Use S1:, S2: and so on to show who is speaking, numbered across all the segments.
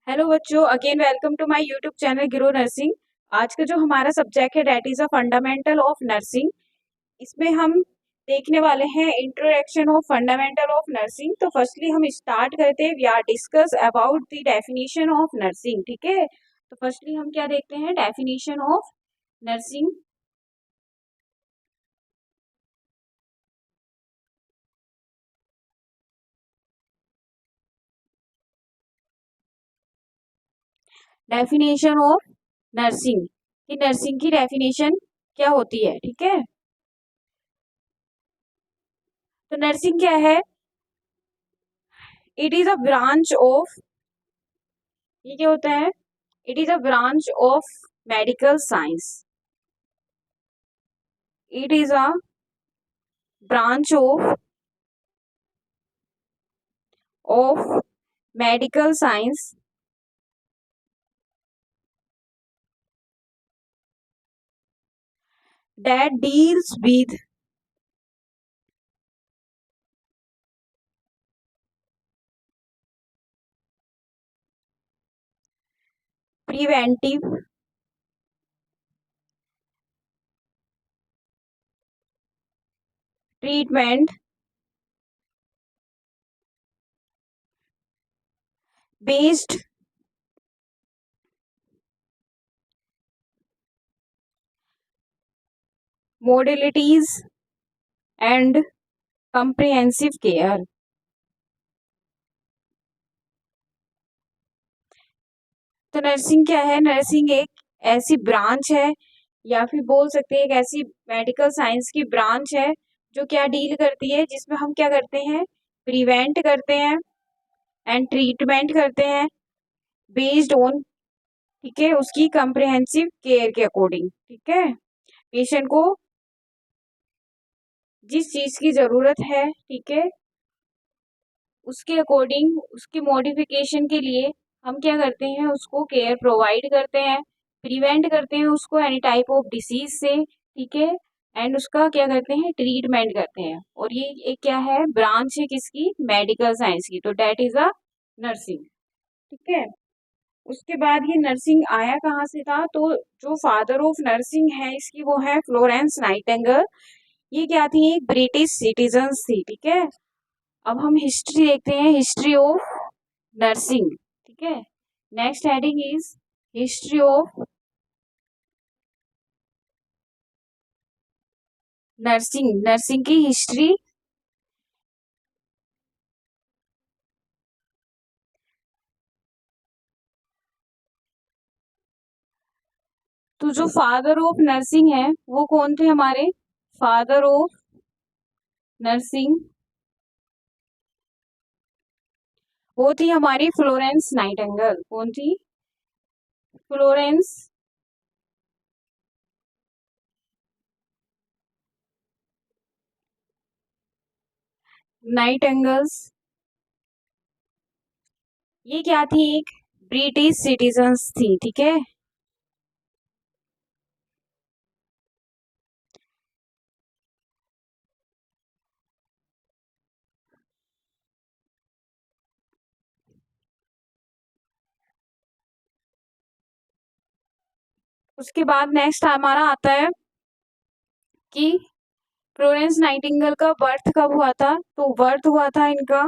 S1: Hello बच्चों, again welcome to my YouTube channel grow nursing. आज का जो हमारा सब्जेक्ट है that is a fundamental of nursing. इसमें हम देखने वाले हैं introduction of fundamental of nursing. तो फर्स्टली हम स्टार्ट करते हैं, we are discuss about the definition of nursing. ठीक है, तो फर्स्टली हम क्या देखते हैं, definition of nursing. Definition of nursing कि नर्सिंग की डेफिनेशन क्या होती है। ठीक है, तो नर्सिंग क्या है? It is a branch of, ये क्या होता है? It is a branch of medical science. It is a branch of medical science that deals with preventive treatment based modalities and comprehensive care। तो नर्सिंग क्या है? Nursing एक ऐसी branch है, या फिर बोल सकते हैं एक ऐसी मेडिकल साइंस की ब्रांच है जो क्या डील करती है, जिसमें हम क्या करते हैं, प्रिवेंट करते हैं एंड ट्रीटमेंट करते हैं बेस्ड ऑन, ठीक है, उसकी कम्प्रिहेंसिव केयर के अकॉर्डिंग। ठीक है, पेशेंट को जिस चीज की जरूरत है, ठीक है, उसके अकॉर्डिंग उसकी मॉडिफिकेशन के लिए हम क्या करते हैं, उसको केयर प्रोवाइड करते हैं, प्रिवेंट करते हैं उसको एनी टाइप ऑफ डिसीज से। ठीक है, एंड उसका क्या करते हैं, ट्रीटमेंट करते हैं। और ये एक क्या है, ब्रांच है किसकी, मेडिकल साइंस की। तो डेट इज अ नर्सिंग। ठीक है, उसके बाद ये नर्सिंग आया कहाँ से था? तो जो फादर ऑफ नर्सिंग है इसकी, वो है फ्लोरेंस नाइटिंगेल। ये क्या थी, एक ब्रिटिश सिटीजन थी। ठीक है, अब हम हिस्ट्री देखते हैं, हिस्ट्री ऑफ नर्सिंग। ठीक है, next heading is history of nursing. Nursing की हिस्ट्री। तो जो फादर ऑफ नर्सिंग है वो कौन थे हमारे? फादर ऑफ नर्सिंग वो थी हमारी फ्लोरेंस नाइटिंगेल। कौन थी? Florence nightingales. ये क्या थी, एक ब्रिटिश सिटीजन्स थी। ठीक है, उसके बाद नेक्स्ट हमारा आता है कि फ्लोरेंस नाइटिंगेल का बर्थ कब हुआ था? तो बर्थ हुआ था इनका,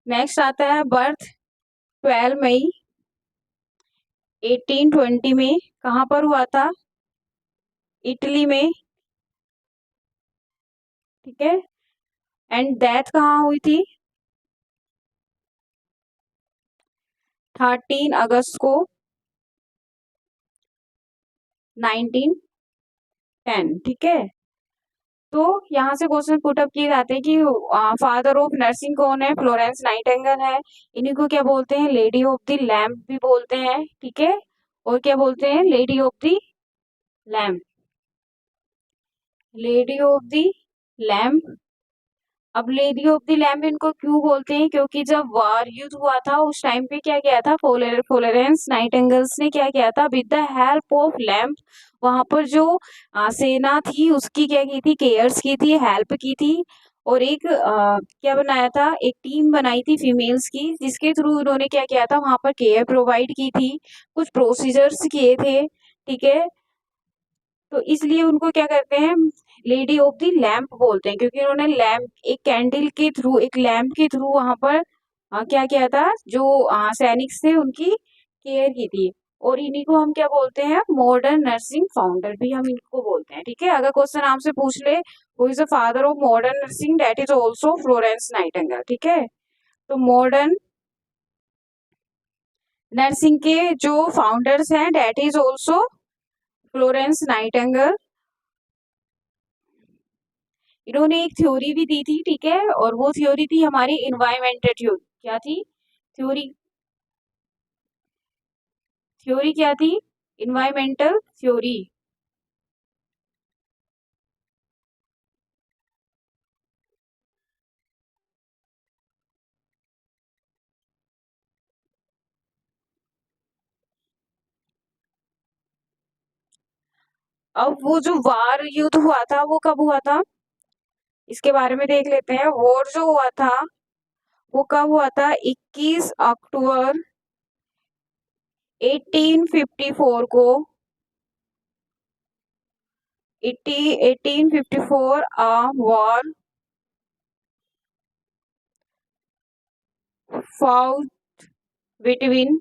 S1: नेक्स्ट आता है बर्थ 12 मई 1820 में। कहाँ पर हुआ था? इटली में। ठीक है, एंड डेथ कहाँ हुई थी? 13 अगस्त को 1910। ठीक है, तो यहाँ से क्वेश्चन पुट अप किए जाते हैं कि फादर ऑफ नर्सिंग कौन है? फ्लोरेंस नाइटिंगेल है। इन्हीं को क्या बोलते हैं, लेडी ऑफ द लैम्प भी बोलते हैं। ठीक है, और क्या बोलते हैं, lady of the lamp. Lady of the lamp. अब लेडी ऑफ द लैम्प इनको क्यों बोलते हैं? क्योंकि जब वार युद्ध हुआ था उस टाइम पे क्या किया था, फ्लोरेंस नाइटिंगेल्स ने क्या किया था, with the help of lamp, वहां पर जो सेना थी उसकी क्या की थी, केयर्स की थी, हेल्प की थी। और एक क्या बनाया था, एक टीम बनाई थी फीमेल्स की, जिसके थ्रू उन्होंने क्या किया था, वहां पर केयर प्रोवाइड की थी, कुछ प्रोसीजर्स किए थे, ठीक है। तो इसलिए उनको क्या करते हैं, लेडी ऑफ द लैंप बोलते हैं, क्योंकि उन्होंने लैंप, एक कैंडल के थ्रू, एक लैंप के थ्रू वहां पर क्या किया था, जो सैनिक थे उनकी केयर की थी। और इन्हीं को हम क्या बोलते हैं, मॉडर्न नर्सिंग फाउंडर भी हम इनको बोलते हैं, ठीक है। अगर क्वेश्चन आपसे पूछ ले who is the father of modern nursing, that is also Florence Nightingale, ठीक है। तो मॉडर्न नर्सिंग के जो फाउंडर्स हैं, that is also Florence Nightingale. इन्होंने एक थ्योरी भी दी थी, ठीक है, और वो थ्योरी थी हमारी इन्वायरमेंटल थ्योरी। क्या थी थ्योरी? थ्योरी क्या थी? Environmental theory. अब वो जो वार युद्ध हुआ था वो कब हुआ था, इसके बारे में देख लेते हैं। वॉर जो हुआ था वो कब हुआ था, 21 अक्टूबर 1854 को। 1854 a war fought between,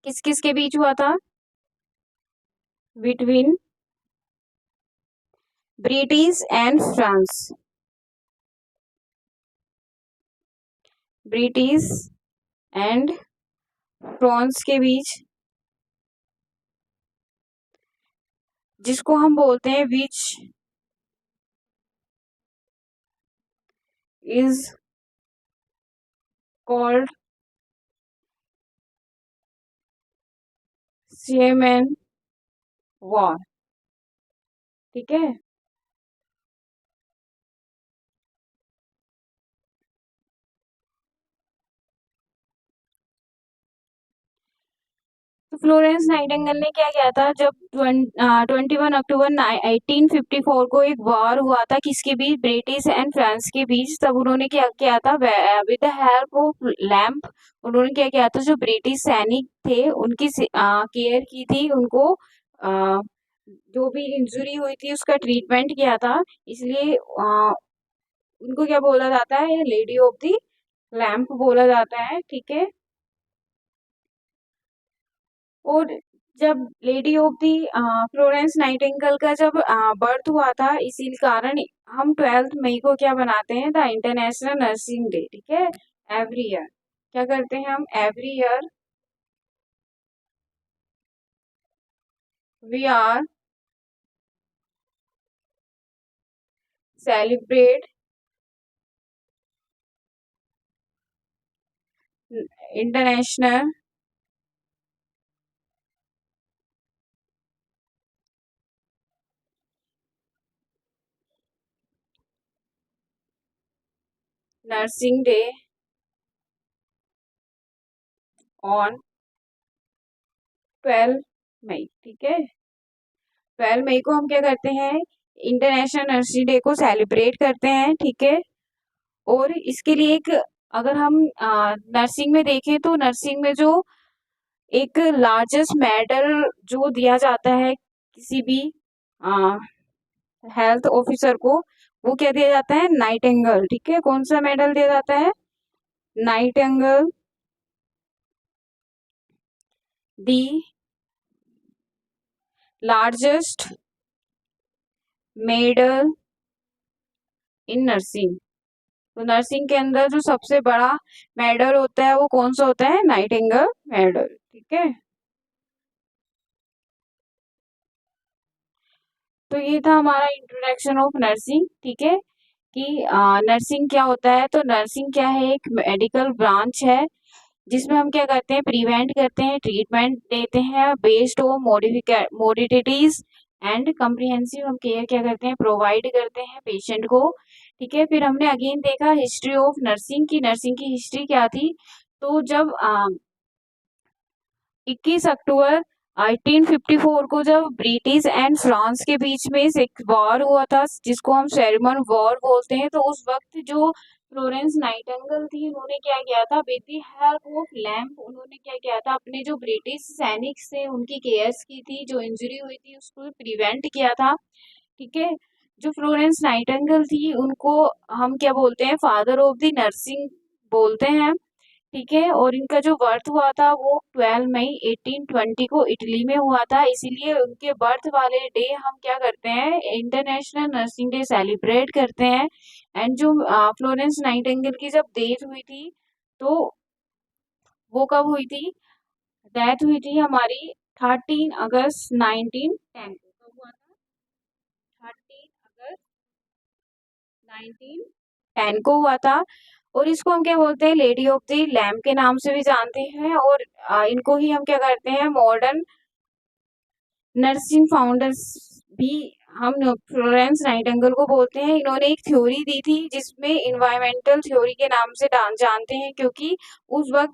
S1: किस किस के बीच हुआ था, between British and France, British and France के बीच, जिसको हम बोलते हैं विच इज कॉल्ड सिएमेन वॉर, ठीक है। तो फ्लोरेंस नाइटिंगेल ने क्या किया था, जब 21 अक्टूबर 1854 को एक वॉर हुआ था, किसके बीच, ब्रिटिश एंड फ्रांस के बीच, तब उन्होंने क्या किया था, with the help of lamp, उन्होंने क्या किया था, जो ब्रिटिश सैनिक थे उनकी केयर की थी, उनको जो भी इंजरी हुई थी उसका ट्रीटमेंट किया था। इसलिए उनको क्या बोला जाता है, लेडी ऑफ द लैंप बोला जाता है, ठीक है। और जब lady of the Florence Nightingale का जब बर्थ हुआ था, इसी कारण हम 12 मई को क्या बनाते हैं, द इंटरनेशनल नर्सिंग डे, ठीक है। एवरी ईयर क्या करते हैं हम, every year we are celebrate international nursing day on 12 May, ठीक है। 12 मई को हम क्या करते हैं, इंटरनेशनल नर्सिंग डे को सेलिब्रेट करते हैं, ठीक है। और इसके लिए एक, अगर हम नर्सिंग में देखें तो नर्सिंग में जो एक लार्जेस्ट मेडल जो दिया जाता है किसी भी हेल्थ ऑफिसर को, वो क्या दिया जाता है, नाइटिंगेल, ठीक है। कौन सा मेडल दिया जाता है, Nightingale the largest medal in nursing. तो नर्सिंग के अंदर जो सबसे बड़ा मेडल होता है वो कौन सा होता है, नाइटिंगेल मेडल, ठीक है। तो ये था हमारा इंट्रोडक्शन ऑफ नर्सिंग, ठीक है, कि नर्सिंग क्या होता है। तो नर्सिंग क्या है, एक मेडिकल ब्रांच है जिसमें हम क्या करते हैं, प्रिवेंट करते हैं, ट्रीटमेंट देते हैं, बेस्ड ऑन मोडिटिटीज एंड कम्प्रिहेंसिव हम केयर क्या करते हैं, प्रोवाइड करते हैं पेशेंट को, ठीक है। फिर हमने अगेन देखा हिस्ट्री ऑफ नर्सिंग की, नर्सिंग की हिस्ट्री क्या थी। तो जब 21 अक्टूबर 1854 को जब ब्रिटिश एंड फ्रांस के बीच में एक वॉर हुआ था जिसको हम शेरमन वॉर बोलते हैं, तो उस वक्त जो फ्लोरेंस नाइटिंगेल थी उन्होंने क्या किया था, with the help of lamp उन्होंने क्या किया था, अपने जो ब्रिटिश सैनिक थे उनकी केयर्स की थी, जो इंजरी हुई थी उसको प्रिवेंट किया था। ठीक है, जो फ्लोरेंस नाइटिंगेल थी उनको हम क्या बोलते हैं, फादर ऑफ द नर्सिंग बोलते हैं। ठीक है, और इनका जो बर्थ हुआ था वो 12 मई 1820 को इटली में हुआ था, इसीलिए उनके बर्थ वाले डे हम क्या करते हैं, इंटरनेशनल नर्सिंग डे सेलिब्रेट करते हैं। एंड जो फ्लोरेंस नाइटिंगेल की जब डेथ हुई थी, तो वो कब हुई थी, डेथ हुई थी हमारी 13 अगस्त 1910 को। कब हुआ था, 13 अगस्त 1910 को हुआ था। और इसको हम क्या बोलते हैं, लेडी ऑफ द लैम्प के नाम से भी जानते हैं। और इनको ही हम क्या करते हैं, मॉडर्न नर्सिंग फाउंडर्स भी हम फ्लोरेंस नाइटिंगेल को बोलते हैं। इन्होंने एक थ्योरी दी थी जिसमें इन्वायरमेंटल थ्योरी के नाम से जानते हैं, क्योंकि उस वक्त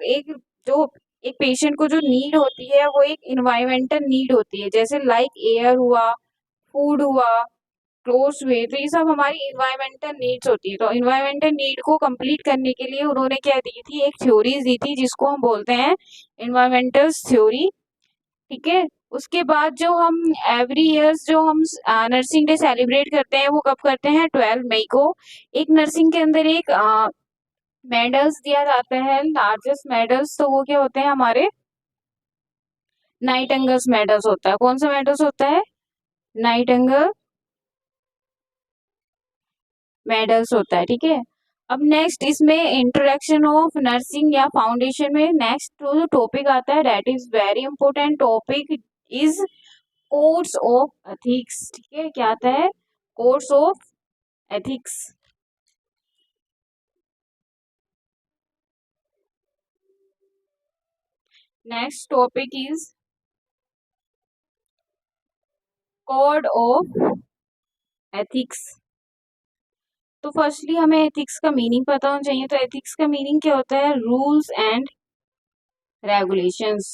S1: जो एक पेशेंट को जो नीड होती है वो एक इन्वायरमेंटल नीड होती है, जैसे लाइक एयर हुआ, फूड हुआ, क्लोज हुए, तो ये सब हमारी इन्वायरमेंटल नीड्स होती है। तो इन्वायरमेंटल नीड को कंप्लीट करने के लिए उन्होंने क्या दी थी, एक थ्योरीज दी थी जिसको हम बोलते हैं इन्वायरमेंटल थ्योरी। ठीक है, उसके बाद जो हम एवरी ईयर्स जो हम नर्सिंग डे सेलिब्रेट करते हैं वो कब करते हैं, 12 मई को। एक नर्सिंग के अंदर एक मेडल्स दिया जाता है, लार्जेस्ट मेडल्स, तो वो क्या होते हैं हमारे नाइटिंगेल्स मेडल्स होता है। कौन सा मेडल्स होता है, नाइटिंगेल मेडल्स होता है। ठीक है, अब नेक्स्ट इसमें इंट्रोडक्शन ऑफ नर्सिंग या फाउंडेशन में नेक्स्ट जो टॉपिक आता है, that is very important topic, is codes of ethics. ठीक है, क्या आता है, codes of ethics. Next topic is code of ethics. तो फर्स्टली हमें एथिक्स का मीनिंग पता होना चाहिए। तो एथिक्स का मीनिंग क्या होता है, रूल्स एंड रेगुलेशंस।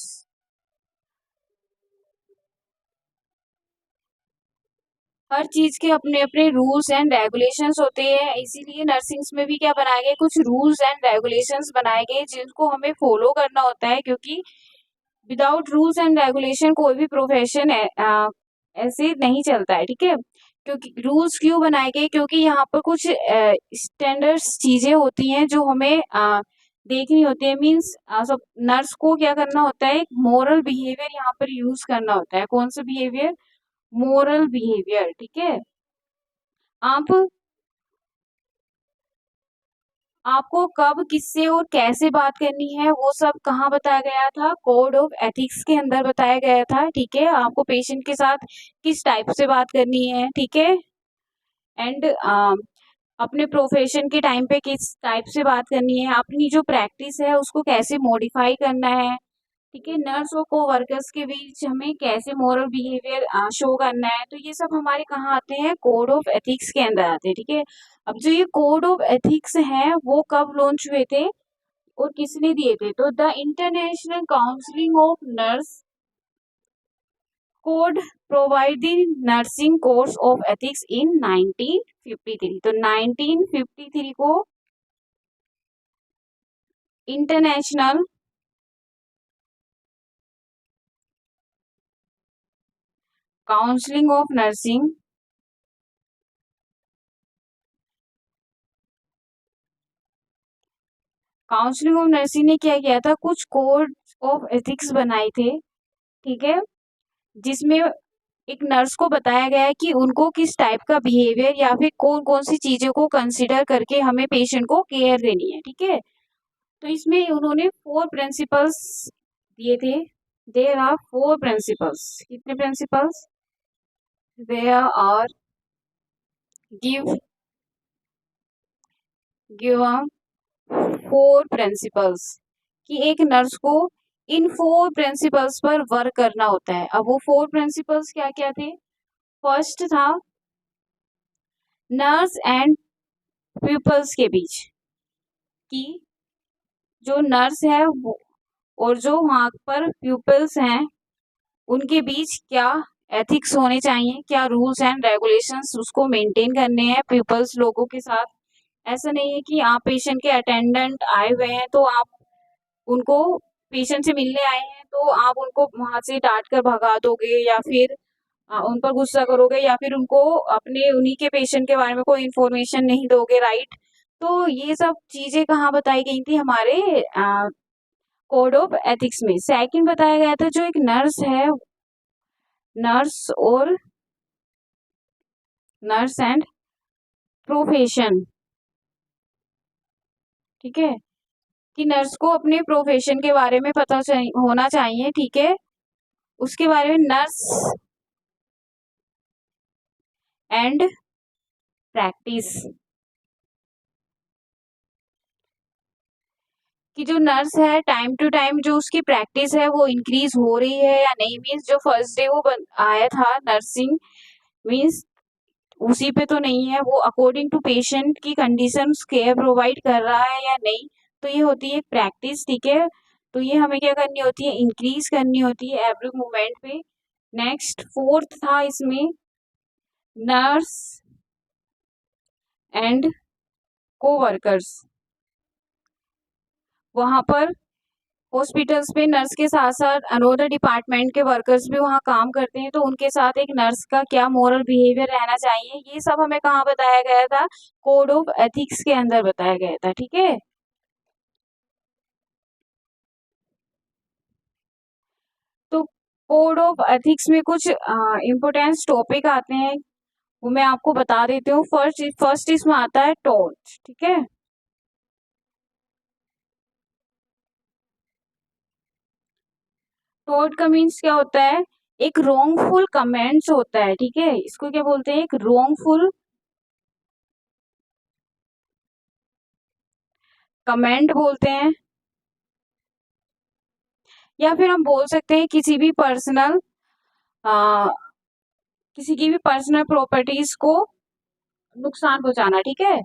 S1: हर चीज के अपने अपने रूल्स एंड रेगुलेशंस होते हैं, इसीलिए नर्सिंग्स में भी क्या बनाए गए, कुछ रूल्स एंड रेगुलेशंस बनाए गए जिनको हमें फॉलो करना होता है, क्योंकि विदाउट रूल्स एंड रेगुलेशन कोई भी प्रोफेशन ऐसे नहीं चलता है। ठीक है, क्योंकि रूल्स क्यों बनाए गए, क्योंकि यहाँ पर कुछ स्टैंडर्ड्स चीजें होती हैं जो हमें देखनी होती है। मीन्स सब नर्स को क्या करना होता है, एक मोरल बिहेवियर यहाँ पर यूज करना होता है। कौन सा बिहेवियर, मोरल बिहेवियर। ठीक है, आप आपको कब किससे और कैसे बात करनी है वो सब कहाँ बताया गया था, कोड ऑफ एथिक्स के अंदर बताया गया था। ठीक है, आपको पेशेंट के साथ किस टाइप से बात करनी है। ठीक है, एंड अपने प्रोफेशन के टाइम पे किस टाइप से बात करनी है, अपनी जो प्रैक्टिस है उसको कैसे मॉडिफाई करना है। ठीक है, नर्स और को वर्कर्स के बीच हमें कैसे मोरल बिहेवियर शो करना है, तो ये सब हमारे कहाँ आते हैं, कोड ऑफ एथिक्स के अंदर आते हैं। ठीक है, अब जो ये कोड ऑफ एथिक्स है वो कब लॉन्च हुए थे और किसने दिए थे, तो the international counselling of nurse code provide the nursing course of ethics in 1953। तो 1953 को international counselling of nursing counselling of nursing ने क्या किया था, कुछ कोड ऑफ एथिक्स बनाए थे। ठीक है, जिसमें एक नर्स को बताया गया है कि उनको किस टाइप का बिहेवियर या फिर कौन कौन सी चीजों को कंसिडर करके हमें पेशेंट को केयर देनी है। ठीक है, तो इसमें उन्होंने 4 प्रिंसिपल्स दिए थे। There are 4 principles. कितने principles, there are, give given 4 principles, कि एक नर्स को इन 4 प्रिंसिपल्स पर वर्क करना होता है। अब वो 4 प्रिंसिपल्स क्या क्या थे, फर्स्ट था नर्स एंड पीपल्स के बीच, कि जो नर्स है वो और जो वहां पर प्यूपल्स हैं उनके बीच क्या एथिक्स होने चाहिए, क्या रूल्स एंड रेगुलेशंस उसको मेंटेन करने हैं पीपल्स लोगों के साथ। ऐसा नहीं है कि आप पेशेंट के अटेंडेंट आए हुए हैं तो आप उनको पेशेंट से मिलने आए हैं तो आप उनको वहां से डांट कर भगा दोगे या फिर उन पर गुस्सा करोगे या फिर उनको अपने उन्हीं के पेशेंट के बारे में कोई इन्फॉर्मेशन नहीं दोगे, राइट। तो ये सब चीजें कहाँ बताई गई थी, हमारे कोड ऑफ एथिक्स में। सेकंड बताया गया था जो एक नर्स है, नर्स और नर्स एंड प्रोफेशन, ठीक है, कि नर्स को अपने प्रोफेशन के बारे में पता होना चाहिए, ठीक है। उसके बारे में नर्स एंड प्रैक्टिस, कि जो नर्स है टाइम टू टाइम जो उसकी प्रैक्टिस है वो इंक्रीज हो रही है या नहीं। मीन्स जो फर्स्ट डे वो आया था नर्सिंग, मीन्स उसी पे तो नहीं है, वो अकॉर्डिंग टू पेशेंट की कंडीशन केयर प्रोवाइड कर रहा है या नहीं। तो ये होती है प्रैक्टिस, ठीक है। तो ये हमें क्या करनी होती है, इंक्रीज करनी होती है एवरी मोमेंट पे। नेक्स्ट फोर्थ था इसमें नर्स एंड कोवर्कर्स। वहां पर हॉस्पिटल्स में नर्स के साथ साथ अनोदर डिपार्टमेंट के वर्कर्स भी वहाँ काम करते हैं, तो उनके साथ एक नर्स का क्या मोरल बिहेवियर रहना चाहिए, ये सब हमें कहाँ बताया गया था, कोड ऑफ एथिक्स के अंदर बताया गया था, ठीक है। तो कोड ऑफ एथिक्स में कुछ इम्पोर्टेंस टॉपिक आते हैं, वो मैं आपको बता देती हूँ। फर्स्ट इसमें आता है टॉर्च, ठीक है। टॉर्च का मीन्स क्या होता है, एक रोंगफुल कमेंट्स होता है, ठीक है। इसको क्या बोलते हैं, एक रोंगफुल कमेंट बोलते हैं, या फिर हम बोल सकते हैं किसी की भी पर्सनल प्रॉपर्टीज को नुकसान पहुंचाना, ठीक है।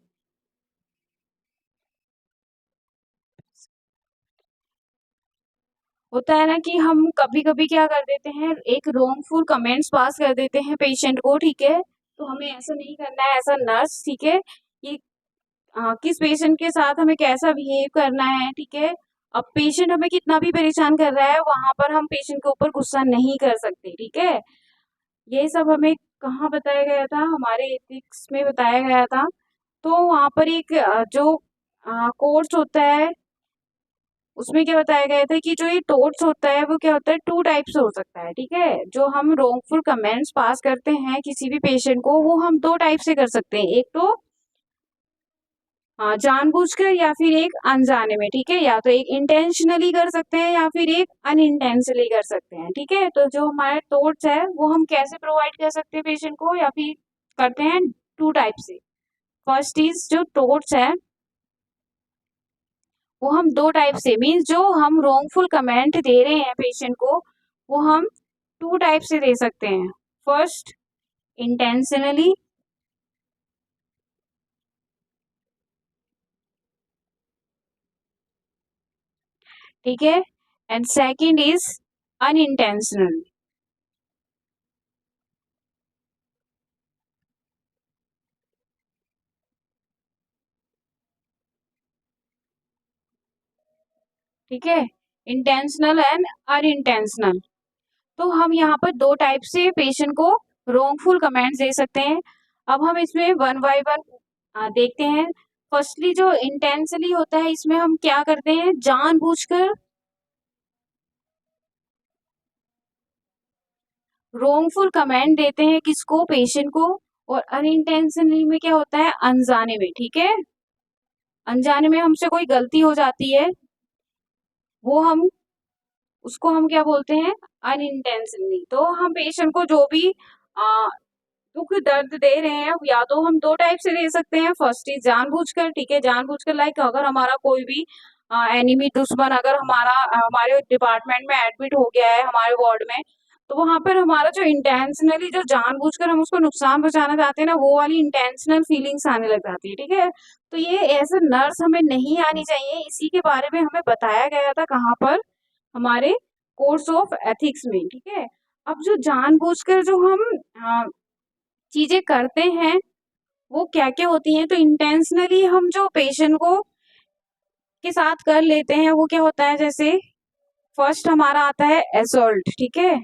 S1: होता है ना कि हम कभी कभी क्या कर देते हैं, एक रोंगफुल कमेंट्स पास कर देते हैं पेशेंट को, ठीक है। तो हमें ऐसा नहीं करना है ऐसा नर्स, ठीक है। ये किस पेशेंट के साथ हमें कैसा बिहेव करना है, ठीक है। अब पेशेंट हमें कितना भी परेशान कर रहा है वहां पर हम पेशेंट के ऊपर गुस्सा नहीं कर सकते, ठीक है। ये सब हमें कहाँ बताया गया था, हमारे एथिक्स में बताया गया था। तो वहां पर एक जो कोर्स होता है उसमें क्या बताया गया था कि जो ये टोट्स होता है वो क्या होता है, टू टाइप्स हो सकता है, ठीक है। जो हम रोंगफुल कमेंट्स पास करते हैं किसी भी पेशेंट को, वो हम दो टाइप से कर सकते हैं। एक तो जानबूझकर या फिर एक अनजाने में, ठीक है। या तो एक इंटेंशनली कर सकते हैं या फिर एक अनइंटेंशनली कर सकते हैं, ठीक है। तो जो हमारे थॉट्स है वो हम कैसे प्रोवाइड कर सकते हैं पेशेंट को, या फिर करते हैं टू टाइप से। फर्स्ट इज जो थॉट्स है वो हम दो टाइप से, मीन्स जो हम रोंगफुल कमेंट दे रहे हैं पेशेंट को वो हम टू टाइप से दे सकते हैं। फर्स्ट इंटेंशनली, ठीक है, एंड सेकंड इज अनइंटेंशनल, ठीक है, इंटेंशनल एंड अनइंटेंशनल। तो हम यहाँ पर दो टाइप से पेशेंट को रोंगफुल कमेंट्स दे सकते हैं। अब हम इसमें वन बाय वन देखते हैं। फर्स्टली जो इंटेंशनली होता है इसमें हम क्या करते हैं, जानबूझकर रोंगफुल कमेंट देते हैं किसको, पेशेंट को। और अनइंटेंशनली में क्या होता है, अनजाने में, ठीक है। अनजाने में हमसे कोई गलती हो जाती है, वो हम उसको हम क्या बोलते हैं, अनइंटेंशनली। तो हम पेशेंट को जो भी दुख दर्द दे रहे हैं या तो हम दो टाइप से दे सकते हैं। फर्स्ट इज जानबूझकर, ठीक है, जानबूझकर लाइक अगर हमारा कोई भी एनिमी दुश्मन अगर हमारे डिपार्टमेंट में एडमिट हो गया है हमारे वार्ड में, तो वहां पर हमारा जो इंटेंशनली जो जानबूझकर हम उसको नुकसान पहुंचाना चाहते हैं ना, वो वाली इंटेंशनल फीलिंग्स आने लग जाती है, ठीक है। तो ये ऐसे नर्स हमें नहीं आनी चाहिए, इसी के बारे में हमें बताया गया था कहाँ पर, हमारे कोर्स ऑफ एथिक्स में, ठीक है। अब जो जानबूझकर जो हम चीजें करते हैं वो क्या क्या होती हैं, तो इंटेंशनली हम जो पेशेंट को के साथ कर लेते हैं वो क्या होता है, जैसे फर्स्ट हमारा आता है असॉल्ट, ठीक है।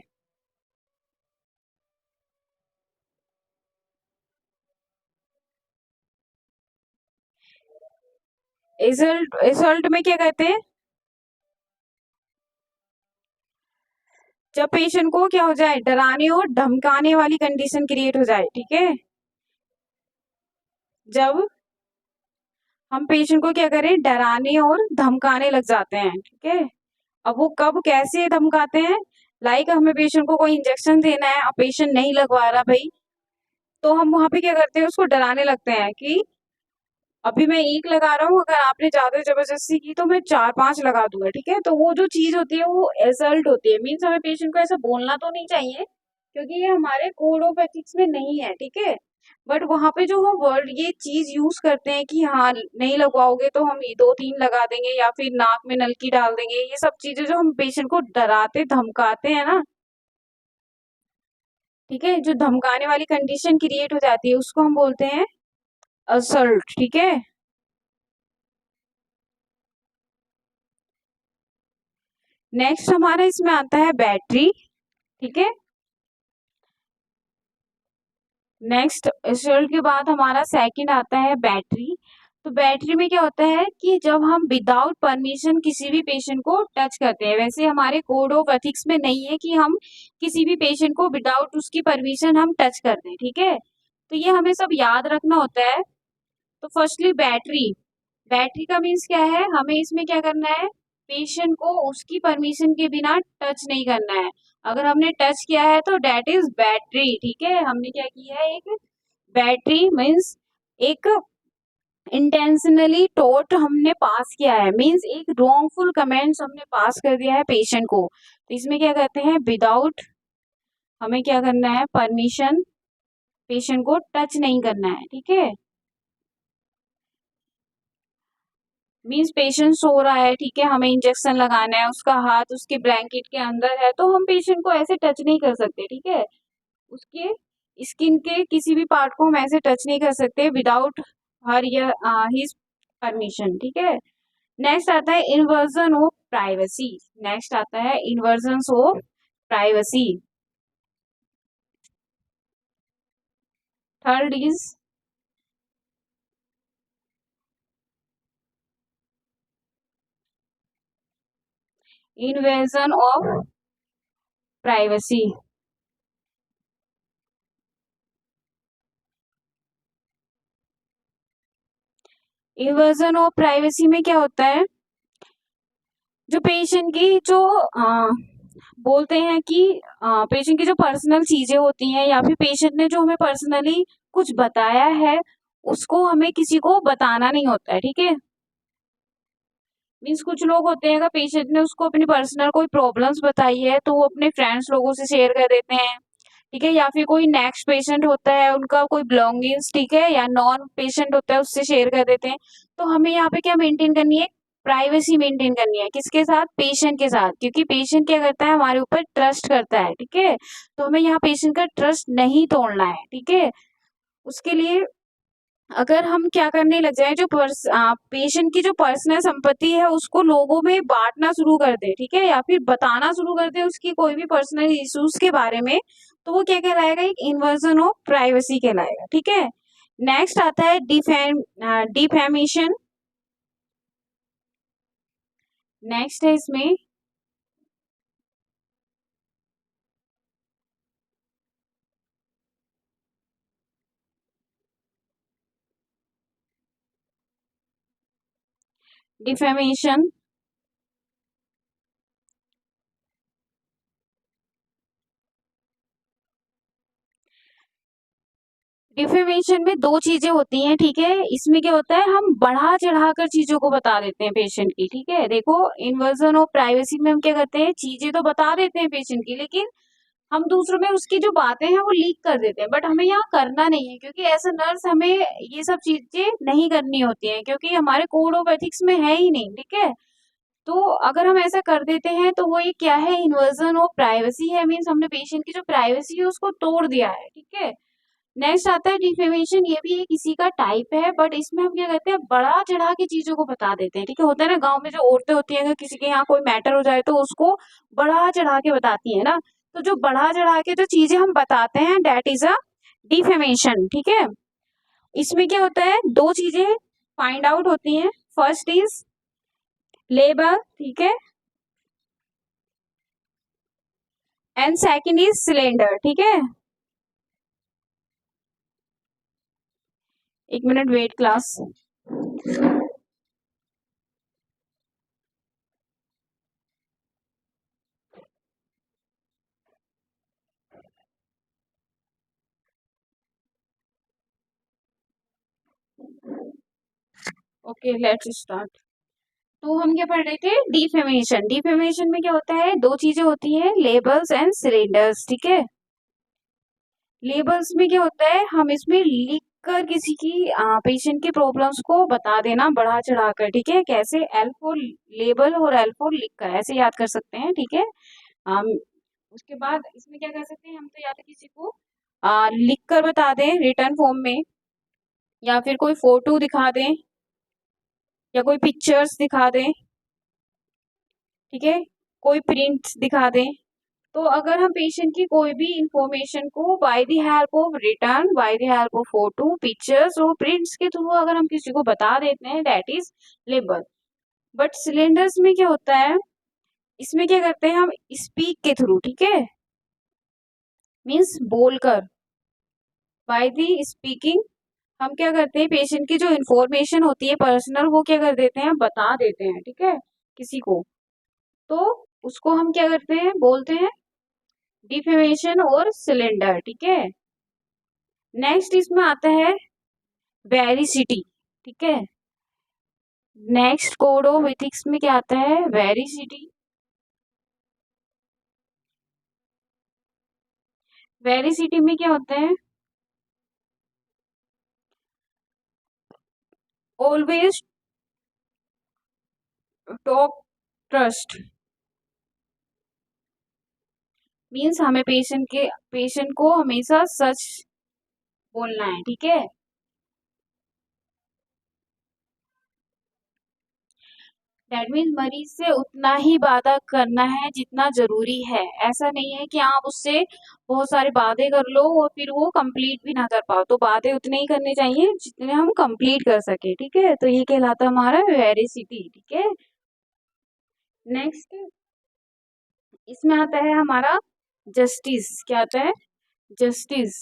S1: असॉल्ट में क्या कहते हैं, जब पेशेंट को क्या हो जाए, डराने और धमकाने वाली कंडीशन क्रिएट हो जाए, ठीक है। जब हम पेशेंट को क्या करें, डराने और धमकाने लग जाते हैं, ठीक है। अब वो कब कैसे धमकाते हैं, लाइक हमें पेशेंट को कोई इंजेक्शन देना है, अब पेशेंट नहीं लगवा रहा भाई, तो हम वहां पे क्या करते हैं, उसको डराने लगते हैं कि अभी मैं एक लगा रहा हूँ, अगर आपने ज्यादा जबरदस्ती की तो मैं 4-5 लगा दूंगा, ठीक है। तो वो जो चीज होती है वो एसल्ट होती है, मीन्स हमें पेशेंट को ऐसा बोलना तो नहीं चाहिए क्योंकि ये हमारे कोड ऑफ एथिक्स में नहीं है, ठीक है। बट वहां पे जो हम वर्ड ये चीज यूज करते हैं कि हाँ नहीं लगवाओगे तो हम ये 2-3 लगा देंगे या फिर नाक में नलकी डाल देंगे, ये सब चीजें जो हम पेशेंट को डराते धमकाते हैं ना, ठीक है, जो धमकाने वाली कंडीशन क्रिएट हो जाती है उसको हम बोलते हैं असल्ट, ठीक है। नेक्स्ट हमारा इसमें आता है बैटरी, ठीक है। नेक्स्ट असल्ट के बाद हमारा सेकंड आता है बैटरी। तो बैटरी में क्या होता है कि जब हम विदाउट परमिशन किसी भी पेशेंट को टच करते हैं, वैसे हमारे कोड ऑफ एथिक्स में नहीं है कि हम किसी भी पेशेंट को विदाउट उसकी परमिशन हम टच कर दें, ठीक है। तो ये हमें सब याद रखना होता है। तो फर्स्टली बैटरी, बैटरी का मीन्स क्या है, हमें इसमें क्या करना है, पेशेंट को उसकी परमिशन के बिना टच नहीं करना है। अगर हमने टच किया है तो डेट इज बैटरी, ठीक है। हमने क्या किया है, एक बैटरी मीन्स एक इंटेंशनली टोट हमने पास किया है, मीन्स एक रॉन्गफुल कमेंट्स हमने पास कर दिया है पेशेंट को। तो इसमें क्या कहते हैं, विदाउट हमें क्या करना है, परमिशन पेशेंट को टच नहीं करना है, ठीक है। मीन्स पेशेंट सो रहा है, ठीक है, हमें इंजेक्शन लगाना है, उसका हाथ उसके ब्लैंकेट के अंदर है, तो हम पेशेंट को ऐसे टच नहीं कर सकते, ठीक है। उसके स्किन के किसी भी पार्ट को हम ऐसे टच नहीं कर सकते विदाउट हर या हिज परमिशन, ठीक है। नेक्स्ट आता है इन्वर्जन ऑफ प्राइवेसी। नेक्स्ट आता है inversion of privacy. Third is invasion of privacy. Inversion of privacy में क्या होता है, जो पेशेंट की जो बोलते हैं कि पेशेंट की जो पर्सनल चीजें होती हैं या फिर पेशेंट ने जो हमें पर्सनली कुछ बताया है उसको हमें किसी को बताना नहीं होता है, ठीक है। मीन्स कुछ लोग होते हैं, अगर पेशेंट ने उसको अपनी पर्सनल कोई प्रॉब्लम्स बताई है तो वो अपने फ्रेंड्स लोगों से शेयर कर देते हैं, ठीक है। या फिर कोई नेक्स्ट पेशेंट होता है उनका कोई बिलोंगिंग्स, ठीक है, या नॉन पेशेंट होता है उससे शेयर कर देते हैं। तो हमें यहाँ पे क्या मेंटेन करनी है, प्राइवेसी मेंटेन करनी है, किसके साथ, पेशेंट के साथ, क्योंकि पेशेंट क्या करता है, हमारे ऊपर ट्रस्ट करता है, ठीक है। तो हमें यहाँ पेशेंट का ट्रस्ट नहीं तोड़ना है, ठीक है। उसके लिए अगर हम क्या करने लग जाए, जो पेशेंट की जो पर्सनल संपत्ति है उसको लोगों में बांटना शुरू कर दे, ठीक है, या फिर बताना शुरू कर दे उसकी कोई भी पर्सनल इश्यूज के बारे में, तो वो क्या कहलाएगा, एक इन्वर्जन ऑफ प्राइवेसी कहलाएगा, ठीक है। नेक्स्ट आता है डिफेमेशन। नेक्स्ट है इसमें डिफेमेशन। डिफेमेशन में दो चीजें होती हैं, ठीक है। इसमें क्या होता है, हम बढ़ा चढ़ाकर चीजों को बता देते हैं पेशेंट की, ठीक है। देखो इन्वर्जन ऑफ प्राइवेसी में हम क्या करते हैं, चीजें तो बता देते हैं पेशेंट की, लेकिन हम दूसरों में उसकी जो बातें हैं वो लीक कर देते हैं, बट हमें यहाँ करना नहीं है, क्योंकि एज अ नर्स हमें ये सब चीजें नहीं करनी होती हैं, क्योंकि हमारे कोड ऑफ एथिक्स में है ही नहीं, ठीक है। तो अगर हम ऐसा कर देते हैं तो वो ये क्या है, इन्वर्जन ऑफ प्राइवेसी है, मीन्स हमने पेशेंट की जो प्राइवेसी है उसको तोड़ दिया है, ठीक है। नेक्स्ट आता है डिफेमेशन, ये भी किसी का टाइप है, बट इसमें हम क्या करते हैं, बड़ा चढ़ा के चीजों को बता देते हैं, ठीक है। होता है ना गांव में जो औरतें होती हैं, अगर किसी के यहाँ कोई मैटर हो जाए तो उसको बड़ा चढ़ा के बताती है ना, तो जो बड़ा चढ़ा के जो चीजें हम बताते हैं दैट इज अ डिफेमेशन, ठीक है। इसमें क्या होता है, दो चीजें फाइंड आउट होती हैं, फर्स्ट इज लेबल, ठीक है, एंड सेकंड इज सिलेंडर, ठीक है। एक minute weight class. Okay let's start. तो हम क्या पढ़ रहे थे, डिफेमेशन। डिफेमेशन में क्या होता है, दो चीजें होती है, लेबल्स एंड सिलेंडर्स, ठीक है। लेबल्स में क्या होता है, हम इसमें लिख कर किसी की पेशेंट की प्रॉब्लम्स को बता देना बढ़ा चढ़ाकर, ठीक है। कैसे, एल फोर लेबल और एल फोर लिख कर, ऐसे याद कर सकते हैं, ठीक है। हम उसके बाद इसमें क्या कर सकते हैं, हम तो या तो किसी को लिख कर बता दें रिटर्न फॉर्म में, या फिर कोई फोटो दिखा दें, या कोई पिक्चर्स दिखा दें, ठीक है, कोई प्रिंट दिखा दें। तो अगर हम पेशेंट की कोई भी इंफॉर्मेशन को by the help of return, by the help of photo, pictures और प्रिंट्स के थ्रू अगर हम किसी को बता देते हैं that is label. But cylinders में क्या होता है, इसमें क्या करते हैं हम, स्पीक के थ्रू, ठीक है, मीन्स बोलकर, बाय द स्पीकिंग हम क्या करते हैं, पेशेंट की जो इंफॉर्मेशन होती है पर्सनल, वो क्या कर देते हैं, बता देते हैं, ठीक है, किसी को। तो उसको हम क्या करते हैं, बोलते हैं डिफेमेशन और सिलेंडर, ठीक है। नेक्स्ट इसमें आता है वेरिसिटी, ठीक है। नेक्स्ट कोड ऑफ एथिक्स में क्या आता है, वेरिसिटी। वेरिसिटी में क्या होता है, ऑलवेज टॉक ट्रस्ट, मीन्स हमें पेशेंट को हमेशा सच बोलना है, ठीक है। दैट मीन्स मरीज से उतना ही वादा करना है जितना जरूरी है। ऐसा नहीं है कि आप उससे बहुत सारे वादे कर लो और फिर वो कंप्लीट भी ना कर पाओ, तो वादे उतने ही करने चाहिए जितने हम कंप्लीट कर सके, ठीक है। तो ये कहलाता है हमारा वेरिसिटी, ठीक है। नेक्स्ट इसमें आता है हमारा जस्टिस, क्या आता है, जस्टिस।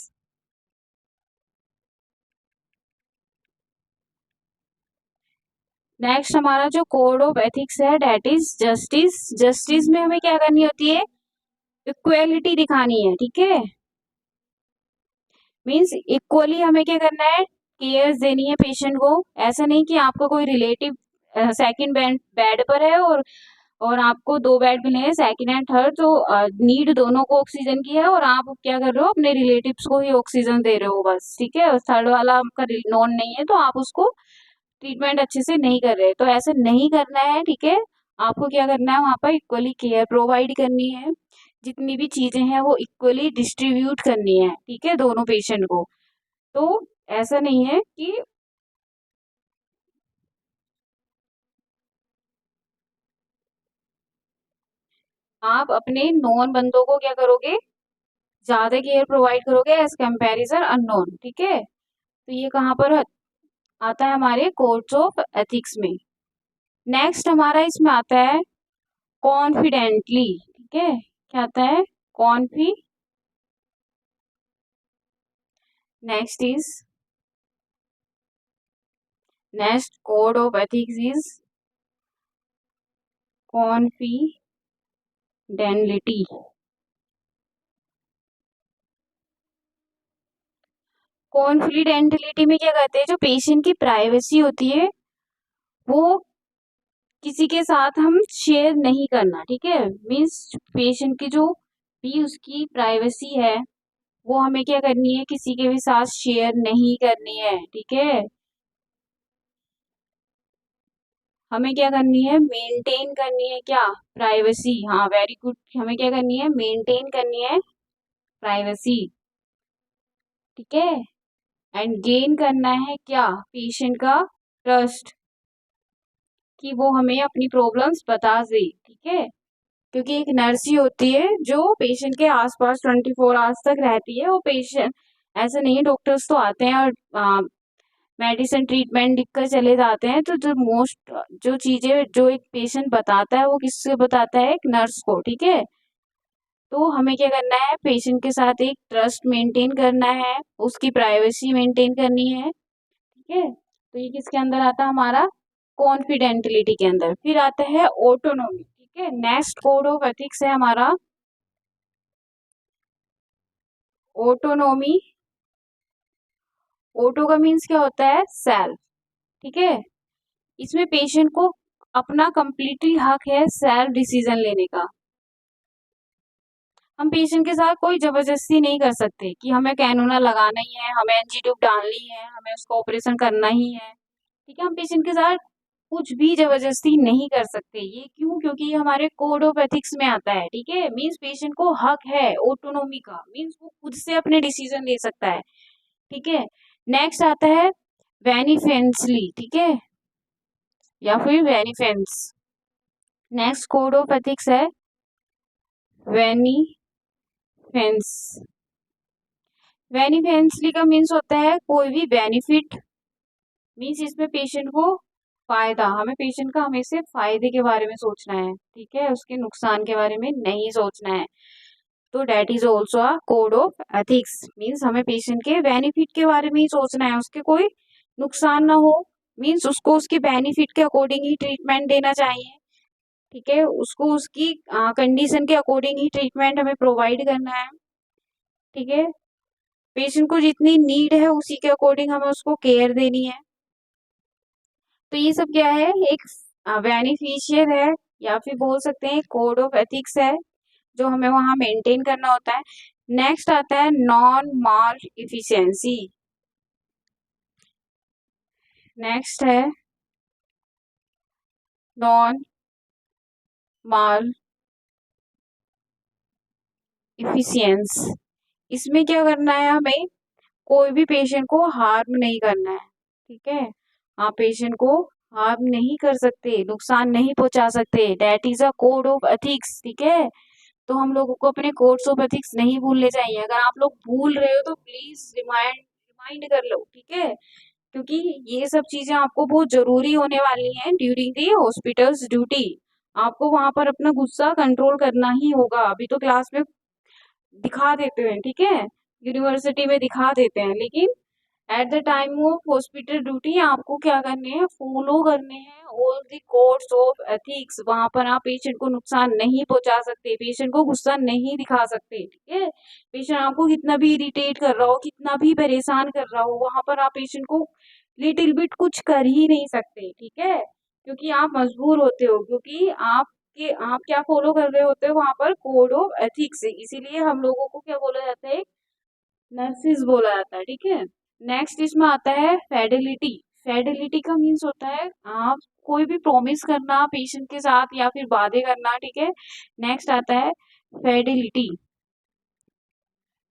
S1: नेक्स्ट हमारा जो कोड ऑफ एथिक्स है दैट इज जस्टिस। जस्टिस में हमें क्या करनी होती है, इक्वेलिटी दिखानी है, ठीक है। मीन्स इक्वली हमें क्या करना है, केयर देनी है पेशेंट को। ऐसा नहीं कि आपका कोई रिलेटिव सेकंड बेड पर है और आपको दो बेड मिले हैं सेकंड एंड थर्ड, तो नीड दोनों को ऑक्सीजन की है और आप क्या कर रहे हो, अपने रिलेटिव्स को ही ऑक्सीजन दे रहे हो बस, ठीक है। और थर्ड वाला आपका नॉन नहीं है तो आप उसको ट्रीटमेंट अच्छे से नहीं कर रहे, तो ऐसे नहीं करना है, ठीक है। आपको क्या करना है, वहां पर इक्वली केयर प्रोवाइड करनी है, जितनी भी चीजें हैं वो इक्वली डिस्ट्रीब्यूट करनी है, ठीक है, दोनों पेशेंट को। तो ऐसा नहीं है कि आप अपने नॉन बंदों को क्या करोगे, ज्यादा केयर प्रोवाइड करोगे एज कंपैरिजन अननोन, ठीक है। तो ये कहाँ पर आता है, हमारे कोड्स ऑफ एथिक्स में। नेक्स्ट हमारा इसमें आता है कॉन्फिडेंटली, ठीक है, क्या आता है, कॉन्फी। Next is, next code of ethics is confidentiality. Confidentiality में क्या कहते हैं, जो पेशेंट की प्राइवेसी होती है वो किसी के साथ हम शेयर नहीं करना, ठीक है। मीन्स पेशेंट की जो भी उसकी प्राइवेसी है वो हमें क्या करनी है, किसी के भी साथ शेयर नहीं करनी है, ठीक है। हमें क्या करनी है, मेंटेन करनी है क्या, प्राइवेसी। हाँ वेरी गुड, हमें क्या करनी है, मेंटेन करनी है प्राइवेसी, ठीक है। एंड गेन करना है क्या, पेशेंट का ट्रस्ट, कि वो हमें अपनी प्रॉब्लम्स बता दे, ठीक है। क्योंकि एक नर्स ही होती है जो पेशेंट के आसपास 24 आवर्स तक रहती है। वो पेशेंट, ऐसा नहीं है डॉक्टर्स तो आते हैं और मेडिसिन ट्रीटमेंट लिखकर चले जाते हैं, तो जो मोस्ट जो चीजें जो एक पेशेंट बताता है वो किससे बताता है, एक नर्स को, ठीक है। तो हमें क्या करना है, पेशेंट के साथ एक ट्रस्ट मेंटेन करना है, उसकी प्राइवेसी मेंटेन करनी है, ठीक है। तो ये किसके अंदर आता है, हमारा कॉन्फिडेंटिलिटी के अंदर। फिर आता है ऑटोनॉमी, ठीक है। नेक्स्ट कोड ऑफ एथिक्स है हमारा ऑटोनॉमी। ऑटो का मीन्स क्या होता है, सेल्फ, ठीक है। इसमें पेशेंट को अपना कंप्लीटली हक है सेल्फ डिसीजन लेने का। हम पेशेंट के साथ कोई जबरदस्ती नहीं कर सकते कि हमें कैनूना लगाना ही है, हमें एनजी ट्यूब डालनी है, हमें उसका ऑपरेशन करना ही है, ठीक है। हम पेशेंट के साथ कुछ भी जबरदस्ती नहीं कर सकते। ये क्यों, क्योंकि ये हमारे कोड ऑफ एथिक्स में आता है, ठीक है। मीन्स पेशेंट को हक है ऑटोनोमी का, मीन्स वो खुद से अपने डिसीजन ले सकता है, ठीक है। नेक्स्ट आता है बेनिफेंसली, ठीक है, या फिर बेनिफेंस। नेक्स्ट कोड ऑफ एथिक्स है बेनिफेंस। बेनिफेंसली का मीन्स होता है कोई भी बेनिफिट, मीन्स इसमें पेशेंट को फायदा, हमें पेशेंट का हमेशा फायदे के बारे में सोचना है, ठीक है, उसके नुकसान के बारे में नहीं सोचना है। तो that is also a code of ethics, means हमें पेशेंट के बेनिफिट के बारे में ही सोचना है, उसके कोई नुकसान ना हो, मीन्स उसको उसके बेनिफिट के अकॉर्डिंग ही ट्रीटमेंट देना चाहिए, ठीक है। उसको उसकी कंडीशन के अकॉर्डिंग ही ट्रीटमेंट हमें प्रोवाइड करना है, ठीक है। पेशेंट को जितनी नीड है उसी के अकॉर्डिंग हमें उसको केयर देनी है। तो ये सब क्या है, एक बेनिफिशियल है, या फिर बोल सकते हैं कोड ऑफ एथिक्स है जो हमें वहां मेंटेन करना होता है। नेक्स्ट आता है नॉन माल इफिशियंसी। नेक्स्ट है नॉन माल इफिशियंस। इसमें क्या करना है, हमें कोई भी पेशेंट को हार्म नहीं करना है, ठीक है। आप पेशेंट को हार्म नहीं कर सकते, नुकसान नहीं पहुंचा सकते, that is a code of ethics, ठीक है। तो हम लोगों को अपने कोड्स ऑफ एथिक्स नहीं भूलने चाहिए। अगर आप लोग भूल रहे हो तो प्लीज रिमाइंड रिमाइंड कर लो, ठीक है। क्योंकि ये सब चीजें आपको बहुत जरूरी होने वाली हैं ड्यूरिंग दी हॉस्पिटल्स ड्यूटी। आपको वहां पर अपना गुस्सा कंट्रोल करना ही होगा। अभी तो क्लास में दिखा देते हैं, ठीक है, यूनिवर्सिटी में दिखा देते हैं, लेकिन at the time of hospital duty आपको क्या करने हैं, फॉलो करने हैं all the codes of ethics. वहां पर आप पेशेंट को नुकसान नहीं पहुंचा सकते, पेशेंट को गुस्सा नहीं दिखा सकते, ठीक है। पेशेंट आपको कितना भी इरिटेट कर रहा हो, कितना भी परेशान कर रहा हो, वहां पर आप पेशेंट को लिटिल बिट कुछ कर ही नहीं सकते, ठीक है। क्योंकि आप मजबूर होते हो, क्योंकि आप क्या फॉलो कर रहे होते हो वहां पर, कोड ऑफ एथिक्स। इसीलिए हम लोगों को क्या बोला जाता है, नर्सिस बोला जाता है, ठीक है। नेक्स्ट इसमें आता है फेडिलिटी। फेडिलिटी का मीन्स होता है आप कोई भी प्रॉमिस करना पेशेंट के साथ या फिर वादे करना, ठीक है। नेक्स्ट आता है फेडिलिटी।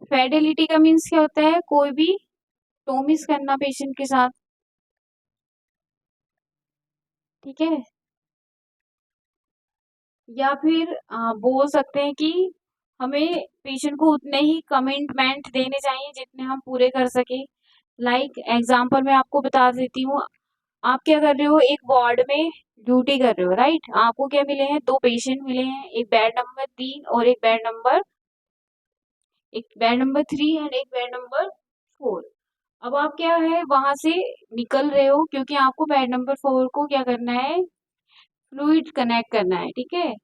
S1: फेडिलिटी का मीन्स क्या होता है, कोई भी प्रॉमिस करना पेशेंट के साथ, ठीक है। या फिर बोल सकते हैं कि हमें पेशेंट को उतने ही कमिटमेंट देने चाहिए जितने हम पूरे कर सके। लाइक एग्जाम्पल मैं आपको बता देती हूँ। आप क्या कर रहे हो, एक वार्ड में ड्यूटी कर रहे हो, राइट। आपको क्या मिले हैं, दो पेशेंट मिले हैं, एक बेड नंबर 3 और एक बेड नंबर 3 एंड एक बेड नंबर 4। अब आप क्या है वहां से निकल रहे हो, क्योंकि आपको बेड नंबर 4 को क्या करना है, फ्लूइड कनेक्ट करना है, ठीक है।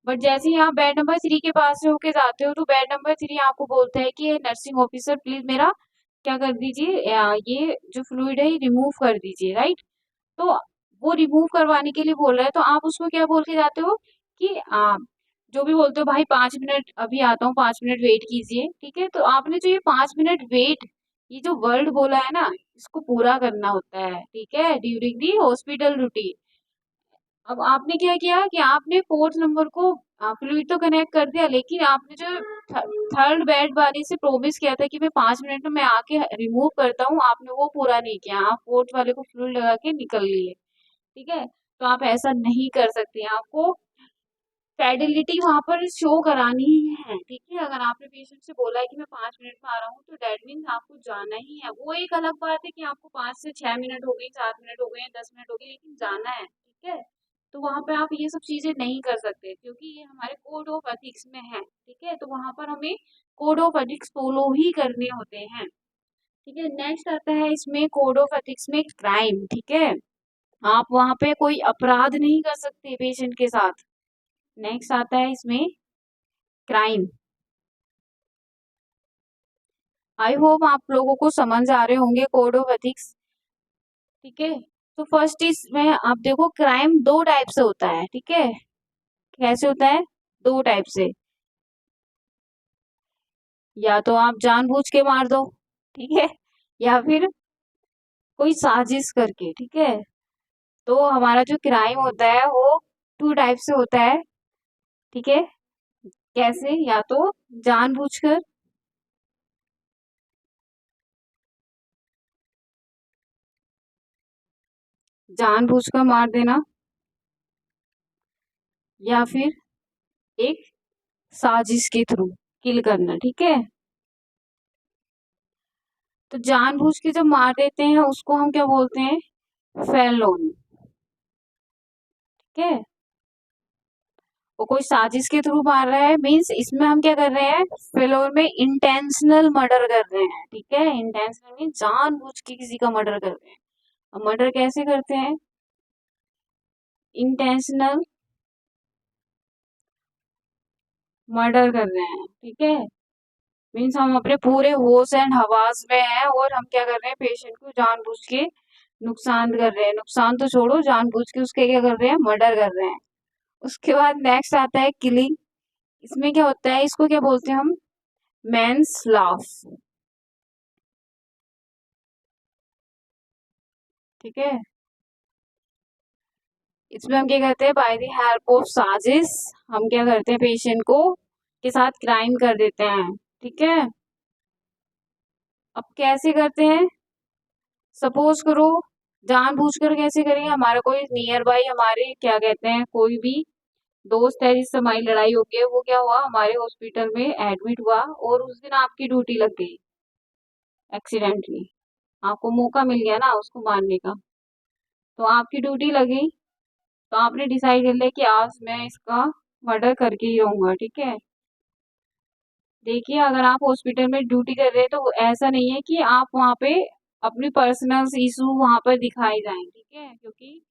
S1: बट जैसे ही आप बेड नंबर 3 के पास से होके जाते हो तो बेड नंबर 3 आपको बोलता है कि नर्सिंग ऑफिसर प्लीज मेरा क्या कर दीजिए, ये जो फ्लूइड है ये रिमूव कर दीजिए, राइट। तो वो रिमूव करवाने के लिए बोल रहा है, तो आप उसको क्या बोल के जाते हो कि जो भी बोलते हो, भाई 5 मिनट अभी आता हूँ, 5 मिनट वेट कीजिए, ठीक है। तो आपने जो ये 5 मिनट वेट, ये जो वर्ड बोला है ना, इसको पूरा करना होता है, ठीक है, ड्यूरिंग दी हॉस्पिटल ड्यूटी। अब आपने क्या किया कि आपने फोर्थ नंबर को फ्लूइड तो कनेक्ट कर दिया, लेकिन आपने जो थर्ड बेड वाले से प्रोमिस किया था कि मैं 5 मिनट में मैं आके रिमूव करता हूँ, आपने वो पूरा नहीं किया, आप फोर्थ वाले को फ्लूइड लगा के निकल लिए। ठीक है, तो आप ऐसा नहीं कर सकते, आपको फेडिलिटी वहां पर शो करानी ही है। ठीक है, अगर आपने पेशेंट से बोला है कि मैं 5 मिनट में आ रहा हूँ, तो डेट मीन्स आपको जाना ही है। वो एक अलग बात है कि आपको 5 से 6 मिनट हो गई, 7 मिनट हो गए, 10 मिनट हो गए, लेकिन जाना है। ठीक है, तो वहां पे आप ये सब चीजें नहीं कर सकते, क्योंकि ये हमारे कोड ऑफ एथिक्स में है। ठीक है, तो वहां पर हमें कोड ऑफ एथिक्स फॉलो ही करने होते हैं। ठीक है, नेक्स्ट आता है इसमें कोड ऑफ एथिक्स में क्राइम। ठीक है, आप वहां पे कोई अपराध नहीं कर सकते पेशेंट के साथ। नेक्स्ट आता है इसमें क्राइम। आई होप आप लोगों को समझ आ रहे होंगे कोड ऑफ एथिक्स। ठीक है, तो फर्स्ट इसमें आप देखो, क्राइम दो टाइप से होता है। ठीक है, कैसे होता है? दो टाइप से, या तो आप जानबूझ के मार दो, ठीक है, या फिर कोई साजिश करके। ठीक है, तो हमारा जो क्राइम होता है वो टू टाइप से होता है। ठीक है, कैसे? या तो जानबूझकर, जानबूझकर मार देना, या फिर एक साजिश के थ्रू किल करना। ठीक है, तो जानबूझ के जब मार देते हैं उसको हम क्या बोलते हैं? फेलोन। ठीक है, वो कोई साजिश के थ्रू मार रहा है, मीन्स इसमें हम क्या कर रहे हैं? फेलोन में इंटेंशनल मर्डर कर रहे हैं। ठीक है, इंटेंशनल मीन जानबूझ के किसी का मर्डर कर रहे हैं। अब मर्डर कैसे करते हैं? इंटेंशनल मर्डर कर रहे हैं। ठीक है, मीन्स हम अपने पूरे होश एंड हवास में हैं और हम क्या कर रहे हैं? पेशेंट को जानबूझ के नुकसान कर रहे हैं। नुकसान तो छोड़ो, जानबूझ के उसके क्या कर रहे हैं? मर्डर कर रहे हैं। उसके बाद नेक्स्ट आता है किलिंग। इसमें क्या होता है? इसको क्या बोलते हैं हम? मैंस लाफ। ठीक है, इसमें हम क्या करते हैं? बाय द हेल्प ऑफ साजिश हम क्या करते हैं? पेशेंट को के साथ क्राइम कर देते हैं। ठीक है, अब कैसे करते हैं? सपोज करो, जानबूझकर कैसे करेंगे? हमारा कोई नियर बाई, हमारे क्या कहते हैं, कोई भी दोस्त है जिससे हमारी लड़ाई हो गई, वो क्या हुआ? हमारे हॉस्पिटल में एडमिट हुआ और उस दिन आपकी ड्यूटी लग गई एक्सीडेंटली, आपको मौका मिल गया ना उसको मारने का, तो आपकी ड्यूटी लगी, तो आपने डिसाइड कर लिया कि आज मैं इसका मर्डर करके ही रहूंगा। ठीक है, देखिए, अगर आप हॉस्पिटल में ड्यूटी कर रहे हैं तो ऐसा नहीं है कि आप वहाँ पे अपनी पर्सनल इशू वहाँ पर दिखाए जाएं। ठीक है, क्योंकि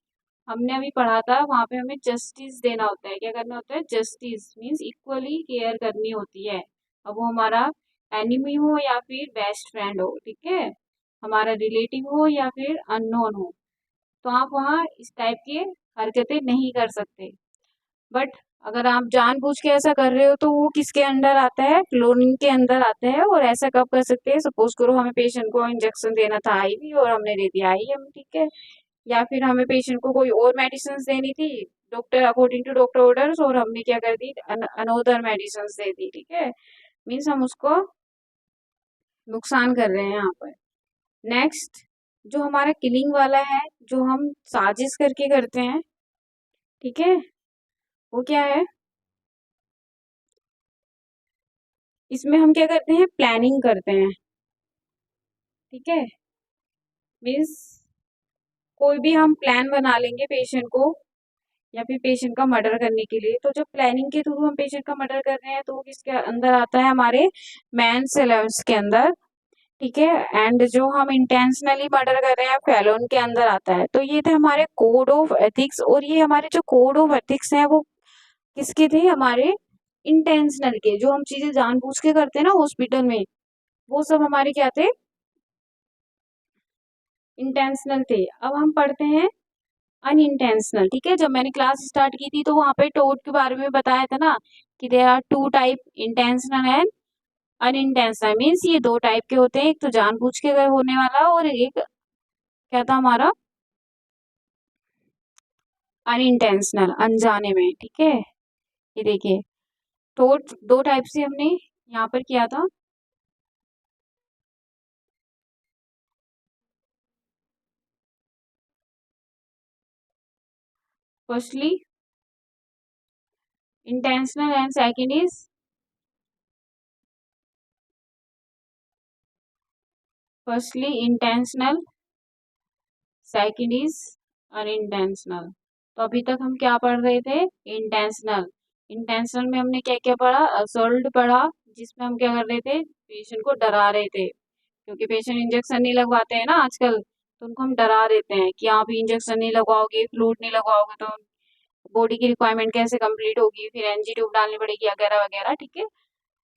S1: हमने अभी पढ़ा था, वहाँ पे हमें जस्टिस देना होता है। क्या करना होता है? जस्टिस मीन्स इक्वली केयर करनी होती है। अब वो हमारा एनिमी हो या फिर बेस्ट फ्रेंड हो। ठीक है, हमारा रिलेटिव हो या फिर अननोन हो, तो आप वहाँ इस टाइप के हरकतें नहीं कर सकते। बट अगर आप जानबूझ के ऐसा कर रहे हो तो वो किसके अंडर आता है? क्लोनिंग के अंदर आता है। और ऐसा कब कर सकते हैं? सपोज करो हमें पेशेंट को इंजेक्शन देना था आईवी और हमने दे दिया आईएम। ठीक है, या फिर हमें पेशेंट को कोई और मेडिसिन देनी थी, doctor according to doctor orders, और हमने क्या कर दी? अनोदर मेडिसिन दे दी। ठीक है, मीन्स हम उसको नुकसान कर रहे हैं यहाँ पर। नेक्स्ट, जो हमारा किलिंग वाला है, जो हम साजिश करके करते हैं, ठीक है, वो क्या है? इसमें हम क्या करते हैं? प्लानिंग करते हैं। ठीक है, मीन्स कोई भी हम प्लान बना लेंगे पेशेंट को या फिर पेशेंट का मर्डर करने के लिए, तो जब प्लानिंग के थ्रू हम पेशेंट का मर्डर कर रहे हैं तो वो किसके अंदर आता है? हमारे मैन सेलर्स के अंदर। ठीक है, एंड जो हम इंटेंशनली मर्डर कर रहे हैं फेलोन के अंदर आता है। तो ये थे हमारे कोड ऑफ एथिक्स, और ये हमारे जो कोड ऑफ एथिक्स हैं वो किसके थे? हमारे इंटेंशनल के। जो हम चीजें जानबूझ के करते हैं ना हॉस्पिटल में, वो सब हमारे क्या थे? इंटेंशनल थे। अब हम पढ़ते हैं अनइंटेंशनल। ठीक है, जब मैंने क्लास स्टार्ट की थी तो वहां पे टोट के बारे में बताया था ना कि there are two type, intentional and unintentional. Means ये दो टाइप के होते हैं, एक तो जानबूझ के होने वाला और एक क्या था हमारा? अनइंटेंशनल, अनजाने में, ठीक है। ये देखिए, तो दो टाइप से हमने यहाँ पर किया था। Firstly intentional and second is firstly intentional, second is unintentional. तो अभी तक हम क्या पढ़ रहे थे? इंटेंशनल। इंटेंशनल में हमने क्या क्या पढ़ा? असोल्ट पढ़ा, जिसमें हम क्या कर रहे थे? पेशेंट को डरा रहे थे, क्योंकि पेशेंट इंजेक्शन नहीं लगवाते हैं ना आजकल, तो उनको हम डरा देते हैं कि आप इंजेक्शन नहीं लगवाओगे, फ्लूइड नहीं लगवाओगे तो बॉडी की रिक्वायरमेंट कैसे कंप्लीट होगी, फिर एनजी ट्यूब डालनी पड़ेगी वगैरह वगैरह, ठीक है।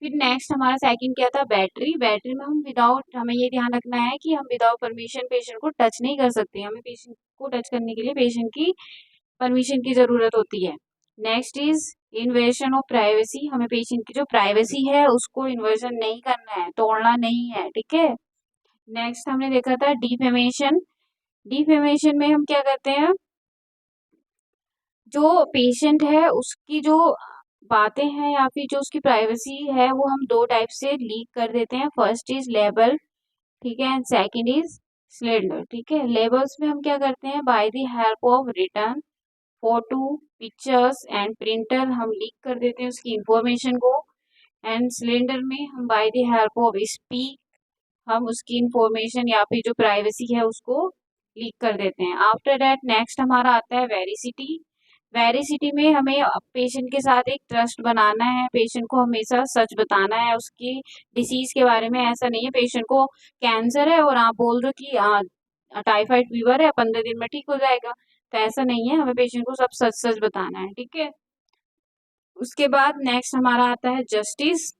S1: फिर नेक्स्ट हमारा सेकंड क्या था? बैटरी। बैटरी में हम विदाउट, हमें ये ध्यान रखना है कि हम विदाउट परमिशन पेशेंट को टच नहीं कर सकते, हमें पेशेंट को टच करने के लिए पेशेंट की परमिशन की जरूरत होती है। Next is invasion of privacy, हमें पेशेंट की जो प्राइवेसी है उसको इन्वर्जन नहीं करना है, तोड़ना नहीं है, ठीक है। नेक्स्ट हमने देखा था डिफेमेशन। डिफेमेशन में हम क्या करते हैं? जो पेशेंट है उसकी जो बातें हैं या फिर जो उसकी प्राइवेसी है वो हम दो टाइप से लीक कर देते हैं। फर्स्ट इज लेबल, ठीक है, एंड सेकंड इज स्लेंडर, ठीक है। लेबल्स में हम क्या करते हैं? By the help of return photo, pictures and printer हम लीक कर देते हैं उसकी इंफॉर्मेशन को। एंड सिलेंडर में हम by the help of speak हम उसकी इंफॉर्मेशन या फिर जो प्राइवेसी है उसको लीक कर देते हैं। आफ्टर दैट नेक्स्ट हमारा आता है वेरिसिटी। वेरिसिटी में हमें पेशेंट के साथ एक ट्रस्ट बनाना है, पेशेंट को हमेशा सच बताना है उसकी डिसीज के बारे में। ऐसा नहीं है पेशेंट को कैंसर है और आप बोल दो कि टाइफाइड फीवर है 15 दिन में ठीक हो जाएगा, तो ऐसा नहीं है, हमें पेशेंट को सब सच सच बताना है, ठीक है। उसके बाद नेक्स्ट हमारा आता है जस्टिस।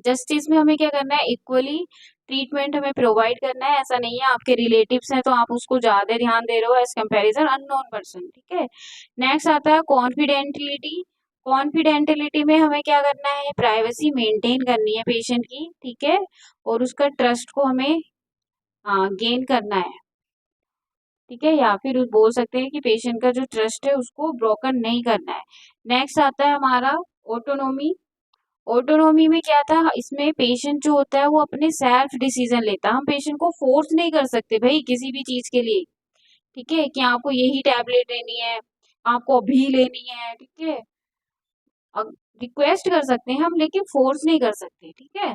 S1: जस्टिस में हमें क्या करना है? इक्वली ट्रीटमेंट हमें प्रोवाइड करना है। ऐसा नहीं है आपके रिलेटिव्स हैं तो आप उसको ज्यादा ध्यान दे रहे हो एज कंपैरिजन अननोन पर्सन, ठीक है। नेक्स्ट आता है कॉन्फिडेंटिलिटी। कॉन्फिडेंटिलिटी में हमें क्या करना है? प्राइवेसी मेंटेन करनी है पेशेंट की, ठीक है, और उसका ट्रस्ट को हमें गेन करना है, ठीक है, या फिर बोल सकते हैं कि पेशेंट का जो ट्रस्ट है उसको ब्रोकन नहीं करना है। नेक्स्ट आता है हमारा ऑटोनोमी। ऑटोनोमी में क्या था? इसमें पेशेंट जो होता है वो अपने सेल्फ डिसीजन लेता है, हम पेशेंट को फोर्स नहीं कर सकते भाई किसी भी चीज के लिए, ठीक है, कि आपको यही टैबलेट लेनी है, आपको अभी लेनी है, ठीक है। रिक्वेस्ट कर सकते हैं हम लेकिन फोर्स नहीं कर सकते, ठीक है,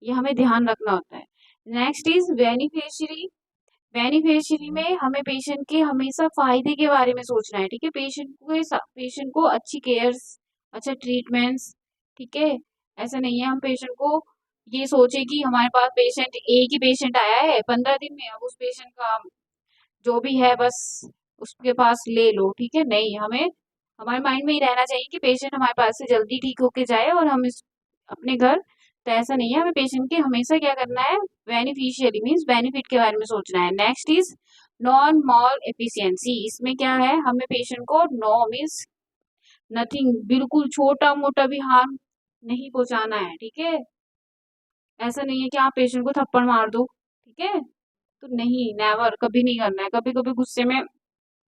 S1: ये हमें ध्यान रखना होता है। Next is beneficiary. बेनिफिशियरी में हमें पेशेंट के हमेशा फायदे के बारे में सोचना है, ठीक है, पेशेंट को अच्छी केयर, अच्छा ट्रीटमेंट्स, ठीक है। ऐसा नहीं है हम पेशेंट को ये सोचे कि हमारे पास पेशेंट, एक ही पेशेंट आया है 15 दिन में, अब उस पेशेंट का जो भी है बस उसके पास ले लो, ठीक है, नहीं, हमें हमारे माइंड में ही रहना चाहिए कि पेशेंट हमारे पास से जल्दी ठीक होके जाए और हम इस अपने घर। तो ऐसा नहीं है, हमें पेशेंट के हमेशा क्या करना है? बेनिफिशियरी मीन्स बेनिफिट के बारे में सोचना है। Next is non mall efficiency. इसमें क्या है? हमें पेशेंट को नो मीन्स नथिंग, बिल्कुल छोटा मोटा भी हार्म नहीं पहुंचाना है, ठीक है। ऐसा नहीं है कि आप पेशेंट को थप्पड़ मार दो, ठीक है, तो नहीं, नेवर, कभी नहीं करना है। कभी कभी गुस्से में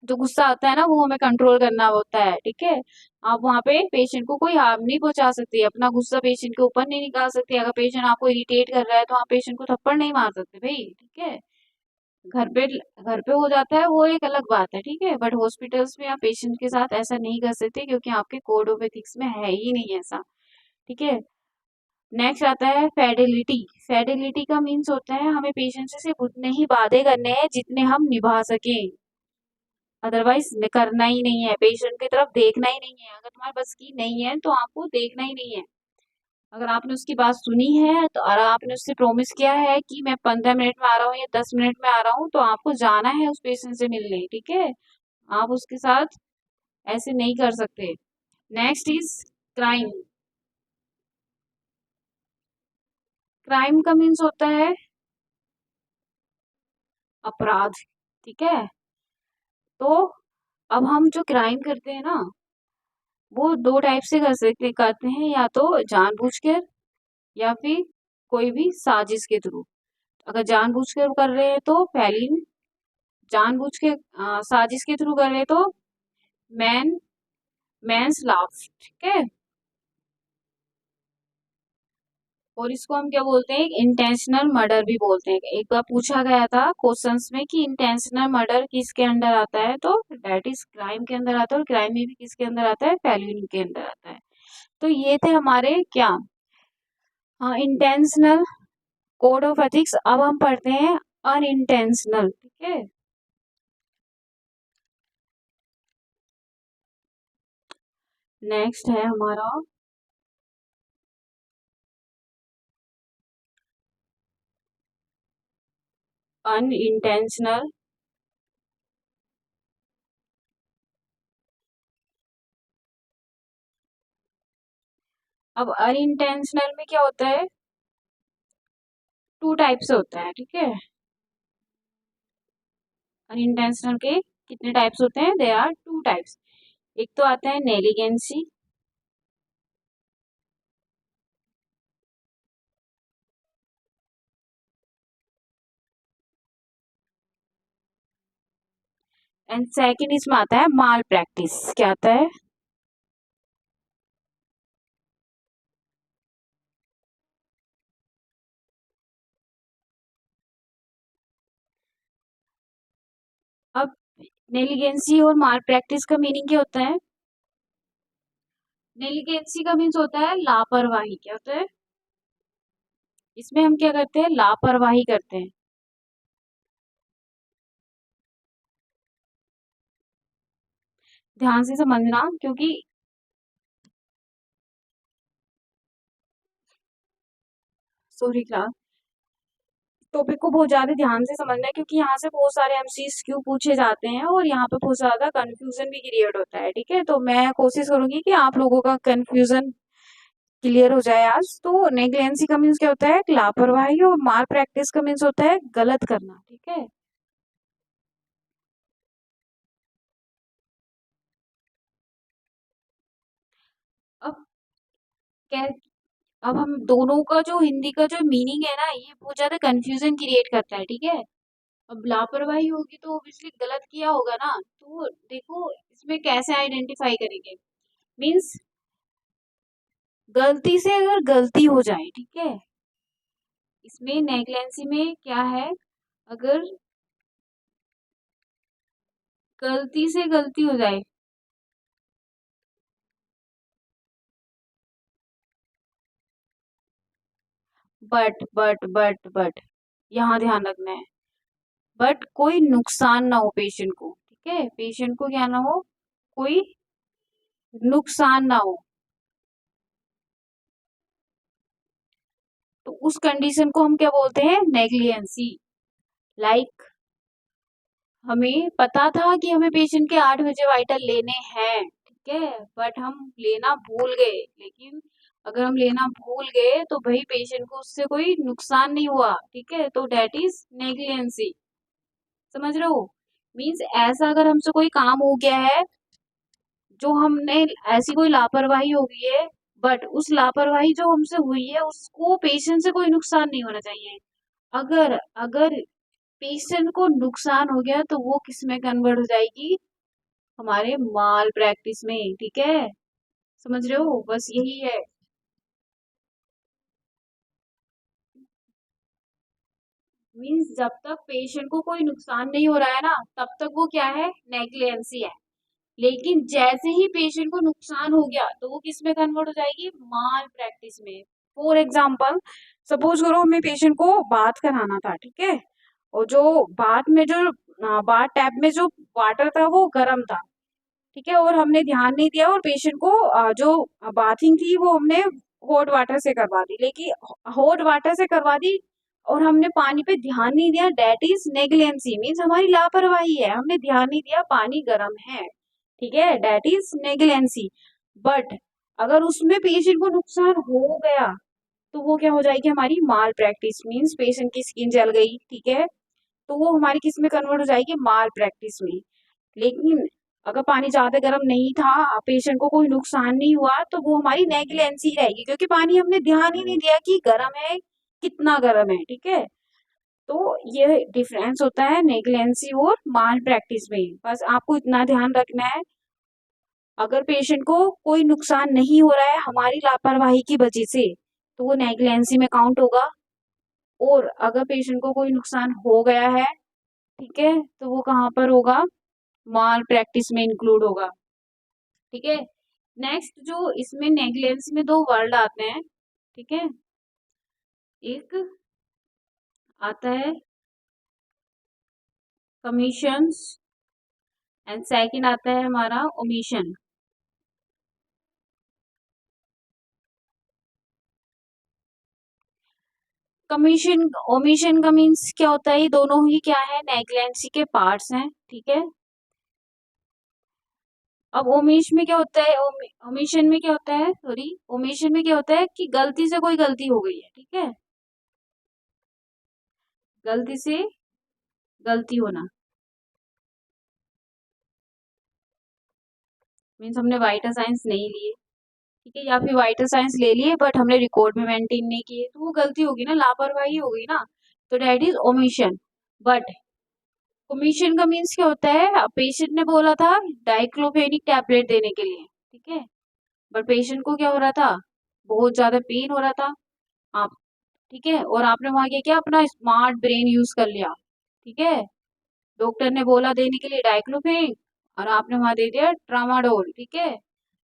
S1: जो गुस्सा आता है ना वो हमें कंट्रोल करना होता है, ठीक है। आप वहाँ पे पेशेंट को कोई हार्म नहीं पहुंचा सकते, अपना गुस्सा पेशेंट के ऊपर नहीं निकाल सकते। अगर पेशेंट आपको इरिटेट कर रहा है तो आप पेशेंट को थप्पड़ नहीं मार सकते भाई, ठीक है। घर पे घर पे हो जाता है वो एक अलग बात है, ठीक है, बट हॉस्पिटल्स में आप पेशेंट के साथ ऐसा नहीं कर सकते क्योंकि आपके कोड ऑफ एथिक्स में है ही नहीं ऐसा, ठीक है। नेक्स्ट आता है फेडिलिटी। फेडिलिटी का मीन्स होता है हमें पेशेंट से सिर्फ उतने ही वादे करने हैं जितने हम निभा सकें, अदरवाइज करना ही नहीं है, पेशेंट की तरफ देखना ही नहीं है। अगर तुम्हारे बस की नहीं है तो आपको देखना ही नहीं है। अगर आपने उसकी बात सुनी है तो, और आपने उससे प्रॉमिस किया है कि मैं 15 मिनट में आ रहा हूँ या 10 मिनट में आ रहा हूँ, तो आपको जाना है उस पेशेंट से मिलने, ठीक है। आप उसके साथ ऐसे नहीं कर सकते। Next is crime. क्राइम का मीन्स होता है अपराध, ठीक है। तो अब हम जो क्राइम करते हैं ना वो दो टाइप से करते हैं, या तो जानबूझकर या फिर कोई भी साजिश के थ्रू। अगर जानबूझकर कर रहे हैं तो फैलिंग, जानबूझ के साजिश के थ्रू कर रहे हैं तो मैन मैंस लाफ, ठीक है। और इसको हम क्या बोलते हैं, इंटेंशनल मर्डर भी बोलते हैं। एक बार पूछा गया था क्वेश्चंस में कि इंटेंशनल मर्डर किसके अंडर आता है, तो डेट इज क्राइम के अंदर आता है। और क्राइम में भी किसके अंदर आता है, फेल्यूनी के अंदर आता है। तो ये थे हमारे क्या, हाँ, इंटेंशनल कोड ऑफ एथिक्स। अब हम पढ़ते हैं अनइंटेंशनल, ठीक है। नेक्स्ट है हमारा अनइंटेंशनल। अब अनइंटेंशनल में क्या होता है, टू टाइप से होता है, ठीक है। अनइंटेंशनल के कितने टाइप्स होते हैं, दे आर टू टाइप्स। एक तो आता है नेग्लिजेंसी, एंड सेकंड इसमें आता है माल प्रैक्टिस। क्या आता है, अब नेग्लिजेंसी और माल प्रैक्टिस का मीनिंग क्या होता है। नेग्लिजेंसी का मीन्स होता है लापरवाही। क्या होता है, इसमें हम क्या करते हैं, लापरवाही करते हैं। ध्यान से समझना, क्योंकि सॉरी क्लास, टॉपिक को बहुत ज्यादा ध्यान से समझना है, क्योंकि यहाँ से बहुत सारे एमसीक्यू पूछे जाते हैं और यहाँ पे बहुत ज्यादा कंफ्यूजन भी क्रिएट होता है, ठीक है। तो मैं कोशिश करूंगी कि आप लोगों का कंफ्यूजन क्लियर हो जाए आज। तो नेग्लिजेंसी का मीन्स क्या होता है, लापरवाही। और माल प्रैक्टिस का मीन्स होता है गलत करना, ठीक है। अब क्या, अब हम दोनों का जो हिंदी का जो मीनिंग है ना, ये बहुत ज्यादा कंफ्यूजन क्रिएट करता है, ठीक है। अब लापरवाही होगी तो ऑब्वियसली गलत किया होगा ना, तो देखो इसमें कैसे आइडेंटिफाई करेंगे। मीन्स गलती से अगर गलती हो जाए, ठीक है, इसमें नेग्लेंसी में क्या है, अगर गलती से गलती हो जाए, बट यहाँ ध्यान रखना है, बट कोई नुकसान ना हो पेशेंट को, ठीक है। पेशेंट को क्या ना हो, कोई नुकसान ना हो, तो उस कंडीशन को हम क्या बोलते हैं, नेग्लिजेंसी। लाइक हमें पता था कि हमें पेशेंट के 8 बजे वाइटल लेने हैं, ठीक है, बट हम लेना भूल गए। लेकिन अगर हम लेना भूल गए तो भाई पेशेंट को उससे कोई नुकसान नहीं हुआ, ठीक है, तो डेट इज नेग्लिजेंसी। समझ रहे हो, मीन्स ऐसा अगर हमसे कोई काम हो गया है, जो हमने ऐसी कोई लापरवाही हो गई है, बट उस लापरवाही जो हमसे हुई है उसको पेशेंट से कोई नुकसान नहीं होना चाहिए। अगर अगर पेशेंट को नुकसान हो गया तो वो किस में कन्वर्ट हो जाएगी, हमारे माल प्रैक्टिस में, ठीक है। समझ रहे हो, बस यही है। मीन्स जब तक पेशेंट को कोई नुकसान नहीं हो रहा है ना, तब तक वो क्या है, नेग्लिजेंसी है। लेकिन जैसे ही पेशेंट को नुकसान हो गया तो वो किस में कन्वर्ट हो जाएगी, माल प्रैक्टिस में। फॉर एग्जाम्पल, सपोज करो हमें पेशेंट को बात कराना था, ठीक है, और जो बात में जो बाथ टैप में जो वाटर था वो गर्म था, ठीक है, और हमने ध्यान नहीं दिया और पेशेंट को जो बाथिंग थी वो हमने हॉट वाटर से करवा दी, लेकिन हॉट वाटर से करवा दी और हमने पानी पे ध्यान नहीं दिया, डेट इज नेग्लिजेंसी। मीन्स हमारी लापरवाही है, हमने ध्यान नहीं दिया पानी गर्म है, ठीक है, डेट इज नेग्लिजेंसी। बट अगर उसमें पेशेंट को नुकसान हो गया तो वो क्या हो जाएगी, हमारी माल प्रैक्टिस। मीन्स पेशेंट की स्किन जल गई, ठीक है, तो वो हमारी किस में कन्वर्ट हो जाएगी, माल प्रैक्टिस में। लेकिन अगर पानी ज्यादा गर्म नहीं था, पेशेंट को कोई नुकसान नहीं हुआ, तो वो हमारी नेग्लिजेंसी रहेगी, क्योंकि पानी हमने ध्यान ही नहीं दिया कि गर्म है, कितना गर्म है, ठीक है। तो ये डिफरेंस होता है नेग्लिजेंसी और माल प्रैक्टिस में, बस आपको इतना ध्यान रखना है। अगर पेशेंट को कोई नुकसान नहीं हो रहा है हमारी लापरवाही की वजह से तो वो नेग्लिजेंसी में काउंट होगा, और अगर पेशेंट को कोई नुकसान हो गया है, ठीक है, तो वो कहाँ पर होगा, माल प्रैक्टिस में इंक्लूड होगा। ठीक है, नेक्स्ट जो इसमें नेग्लिजेंसी में दो वर्ड आते हैं, ठीक है, एक आता है कमीशंस एंड सेकंड आता है हमारा ओमिशन। कमीशन ओमिशन का मीन्स क्या होता है, ये दोनों ही क्या है, नेग्लिजेंसी के पार्ट्स हैं, ठीक है। अब ओमिश में क्या होता है, ओमिशन में क्या होता है, सॉरी, ओमिशन में क्या होता है कि गलती से कोई गलती हो गई है, ठीक है, गलती से गलती होना, मीन्स हमने वाइटल साइंस नहीं लिए, ठीक है, या फिर वाइटल साइंस ले लिए बट हमने रिकॉर्ड में मेंटेन नहीं किए, तो वो गलती होगी ना, लापरवाही हो गई ना, तो that is omission. But omission का मीन्स क्या होता है, पेशेंट ने बोला था डाइक्लोफेनिक टैबलेट देने के लिए, ठीक है, बट पेशेंट को क्या हो रहा था, बहुत ज्यादा पेन हो रहा था, आप, ठीक है, और आपने वहां क्या अपना स्मार्ट ब्रेन यूज कर लिया, ठीक है, डॉक्टर ने बोला देने के लिए डाइक्लोफेनिक और आपने वहां दे दिया ट्रामाडोल, ठीक है,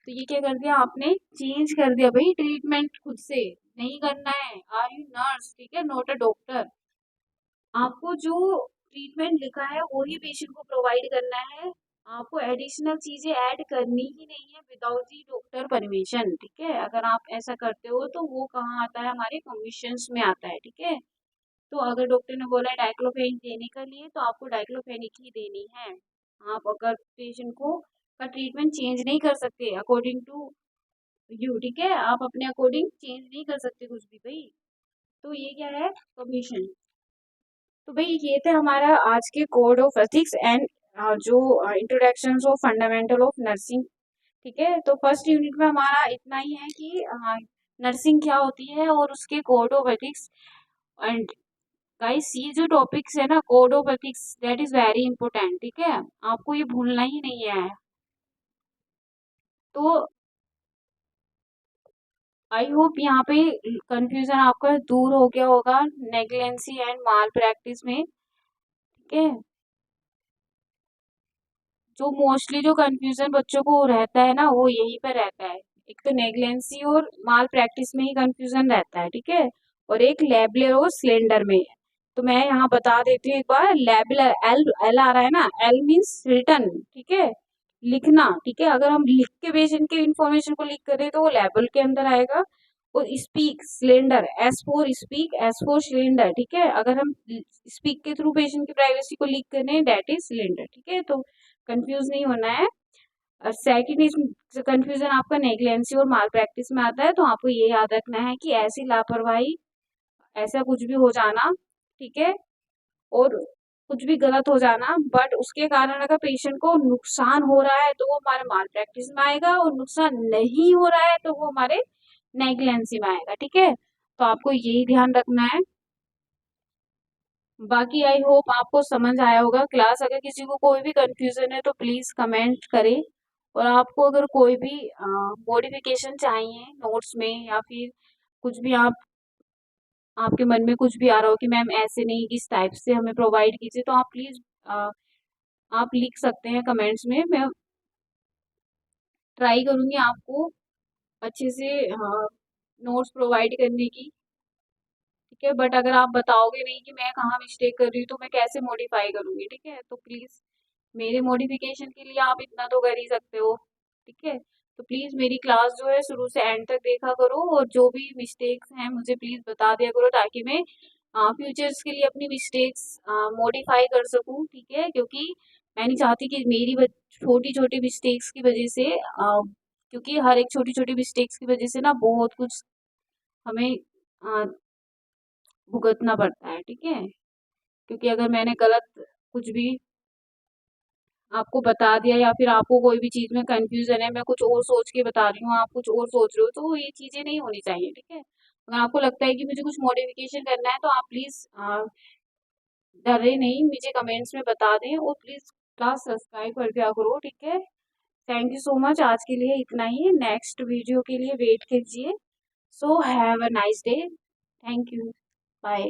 S1: तो ये क्या कर दिया आपने, चेंज कर दिया भाई, ट्रीटमेंट खुद से नहीं करना है, आर यू नर्स, ठीक है, नॉट अ डॉक्टर, आपको जो ट्रीटमेंट लिखा है वो ही पेशेंट को प्रोवाइड करना है, आपको एडिशनल चीजें ऐड करनी ही नहीं है विदाउट दी डॉक्टर परमिशन, ठीक है, अगर आप ऐसा करते हो तो वो कहाँ आता है, हमारे कमीशंस में आता है, ठीक है, तो अगर डॉक्टर ने बोला है डाइक्लोफेनिक देने के लिए तो आपको डाइक्लोफेनिक ही देनी है, आप अगर पेशेंट को का ट्रीटमेंट चेंज नहीं कर सकते अकॉर्डिंग टू यू, ठीक है, आप अपने अकॉर्डिंग चेंज नहीं कर सकते कुछ भी भाई, तो ये क्या है, कमीशन। तो भाई ये थे हमारा आज के कोड ऑफ एथिक्स एंड जो introduction of fundamental of nursing, ठीक है, तो फर्स्ट यूनिट में हमारा इतना ही है कि नर्सिंग क्या होती है और उसके code of ethics, and guys ये जो टॉपिक्स है ना, code of ethics that is very important, ठीक है, आपको ये भूलना ही नहीं है, तो आई होप यहाँ पे कंफ्यूजन आपका दूर हो गया होगा नेग्लिजेंसी एंड माल प्रैक्टिस में, ठीक है, जो मोस्टली जो कंफ्यूजन बच्चों को रहता है ना वो यहीं पर रहता है, एक तो नेग्लिजेंसी और माल प्रैक्टिस में ही कंफ्यूजन रहता है, ठीक है, और एक लेबलर और सिलेंडर में, तो मैं यहाँ बता देती हूँ एक बार, लेबलर एल एल आ रहा है ना, एल मीन्स रिटर्न, ठीक है, लिखना, ठीक है, अगर हम लिख के पेशेंट के इंफॉर्मेशन को लिख करें तो वो लेबल के अंदर आएगा, और speak cylinder, S four speak, S four cylinder, ठीक है, अगर हम स्पीक के थ्रू पेशेंट की प्राइवेसी को लीक कर रहे हैं डेट इज सिलेंडर, ठीक है, तो कंफ्यूज नहीं होना है। और सेकंड इज कंफ्यूजन आपका नेग्लिजेंसी और माल प्रैक्टिस में आता है, तो आपको ये याद रखना है कि ऐसी लापरवाही, ऐसा कुछ भी हो जाना, ठीक है, और कुछ भी गलत हो जाना बट उसके कारण अगर पेशेंट को नुकसान हो रहा है तो वो हमारे माल प्रैक्टिस में आएगा, और नुकसान नहीं हो रहा है तो वो हमारे नेग्लिजेंसी में आएगा, ठीक है, तो आपको यही ध्यान रखना है। बाकी आई होप आपको समझ आया होगा क्लास, अगर किसी को कोई भी कंफ्यूजन है तो प्लीज कमेंट करें, और आपको अगर कोई भी मॉडिफिकेशन चाहिए नोट्स में या फिर कुछ भी आप, आपके मन में कुछ भी आ रहा हो कि मैम ऐसे नहीं किस टाइप से हमें प्रोवाइड कीजिए, तो आप प्लीज आप लिख सकते हैं कमेंट्स में, मैं ट्राई करूंगी आपको अच्छे से नोट्स प्रोवाइड करने की, ठीक है, बट अगर आप बताओगे नहीं कि मैं कहाँ मिस्टेक कर रही हूँ तो मैं कैसे मॉडिफाई करूंगी, ठीक है, तो प्लीज मेरे मॉडिफिकेशन के लिए आप इतना तो कर ही सकते हो, ठीक है, तो प्लीज मेरी क्लास जो है शुरू से एंड तक देखा करो, और जो भी मिस्टेक्स हैं मुझे प्लीज बता दिया करो ताकि मैं फ्यूचर्स के लिए अपनी मिस्टेक्स मॉडिफाई कर सकूं, ठीक है, क्योंकि मैं नहीं चाहती कि मेरी छोटी छोटी मिस्टेक्स की वजह से क्योंकि हर एक छोटी छोटी मिस्टेक्स की वजह से ना बहुत कुछ हमें भुगतना पड़ता है, ठीक है, क्योंकि अगर मैंने गलत कुछ भी आपको बता दिया या फिर आपको कोई भी चीज में कंफ्यूजन है, मैं कुछ और सोच के बता रही हूँ, आप कुछ और सोच रहे हो, तो ये चीजें नहीं होनी चाहिए, ठीक है, अगर आपको लगता है कि मुझे कुछ मॉडिफिकेशन करना है तो आप प्लीज डरे नहीं, मुझे कमेंट्स में बता दें, और प्लीज क्लास सब्सक्राइब कर दिया करो, ठीक है, थैंक यू सो मच, आज के लिए इतना ही, नेक्स्ट वीडियो के लिए वेट कीजिए। So have a nice day, thank you, bye.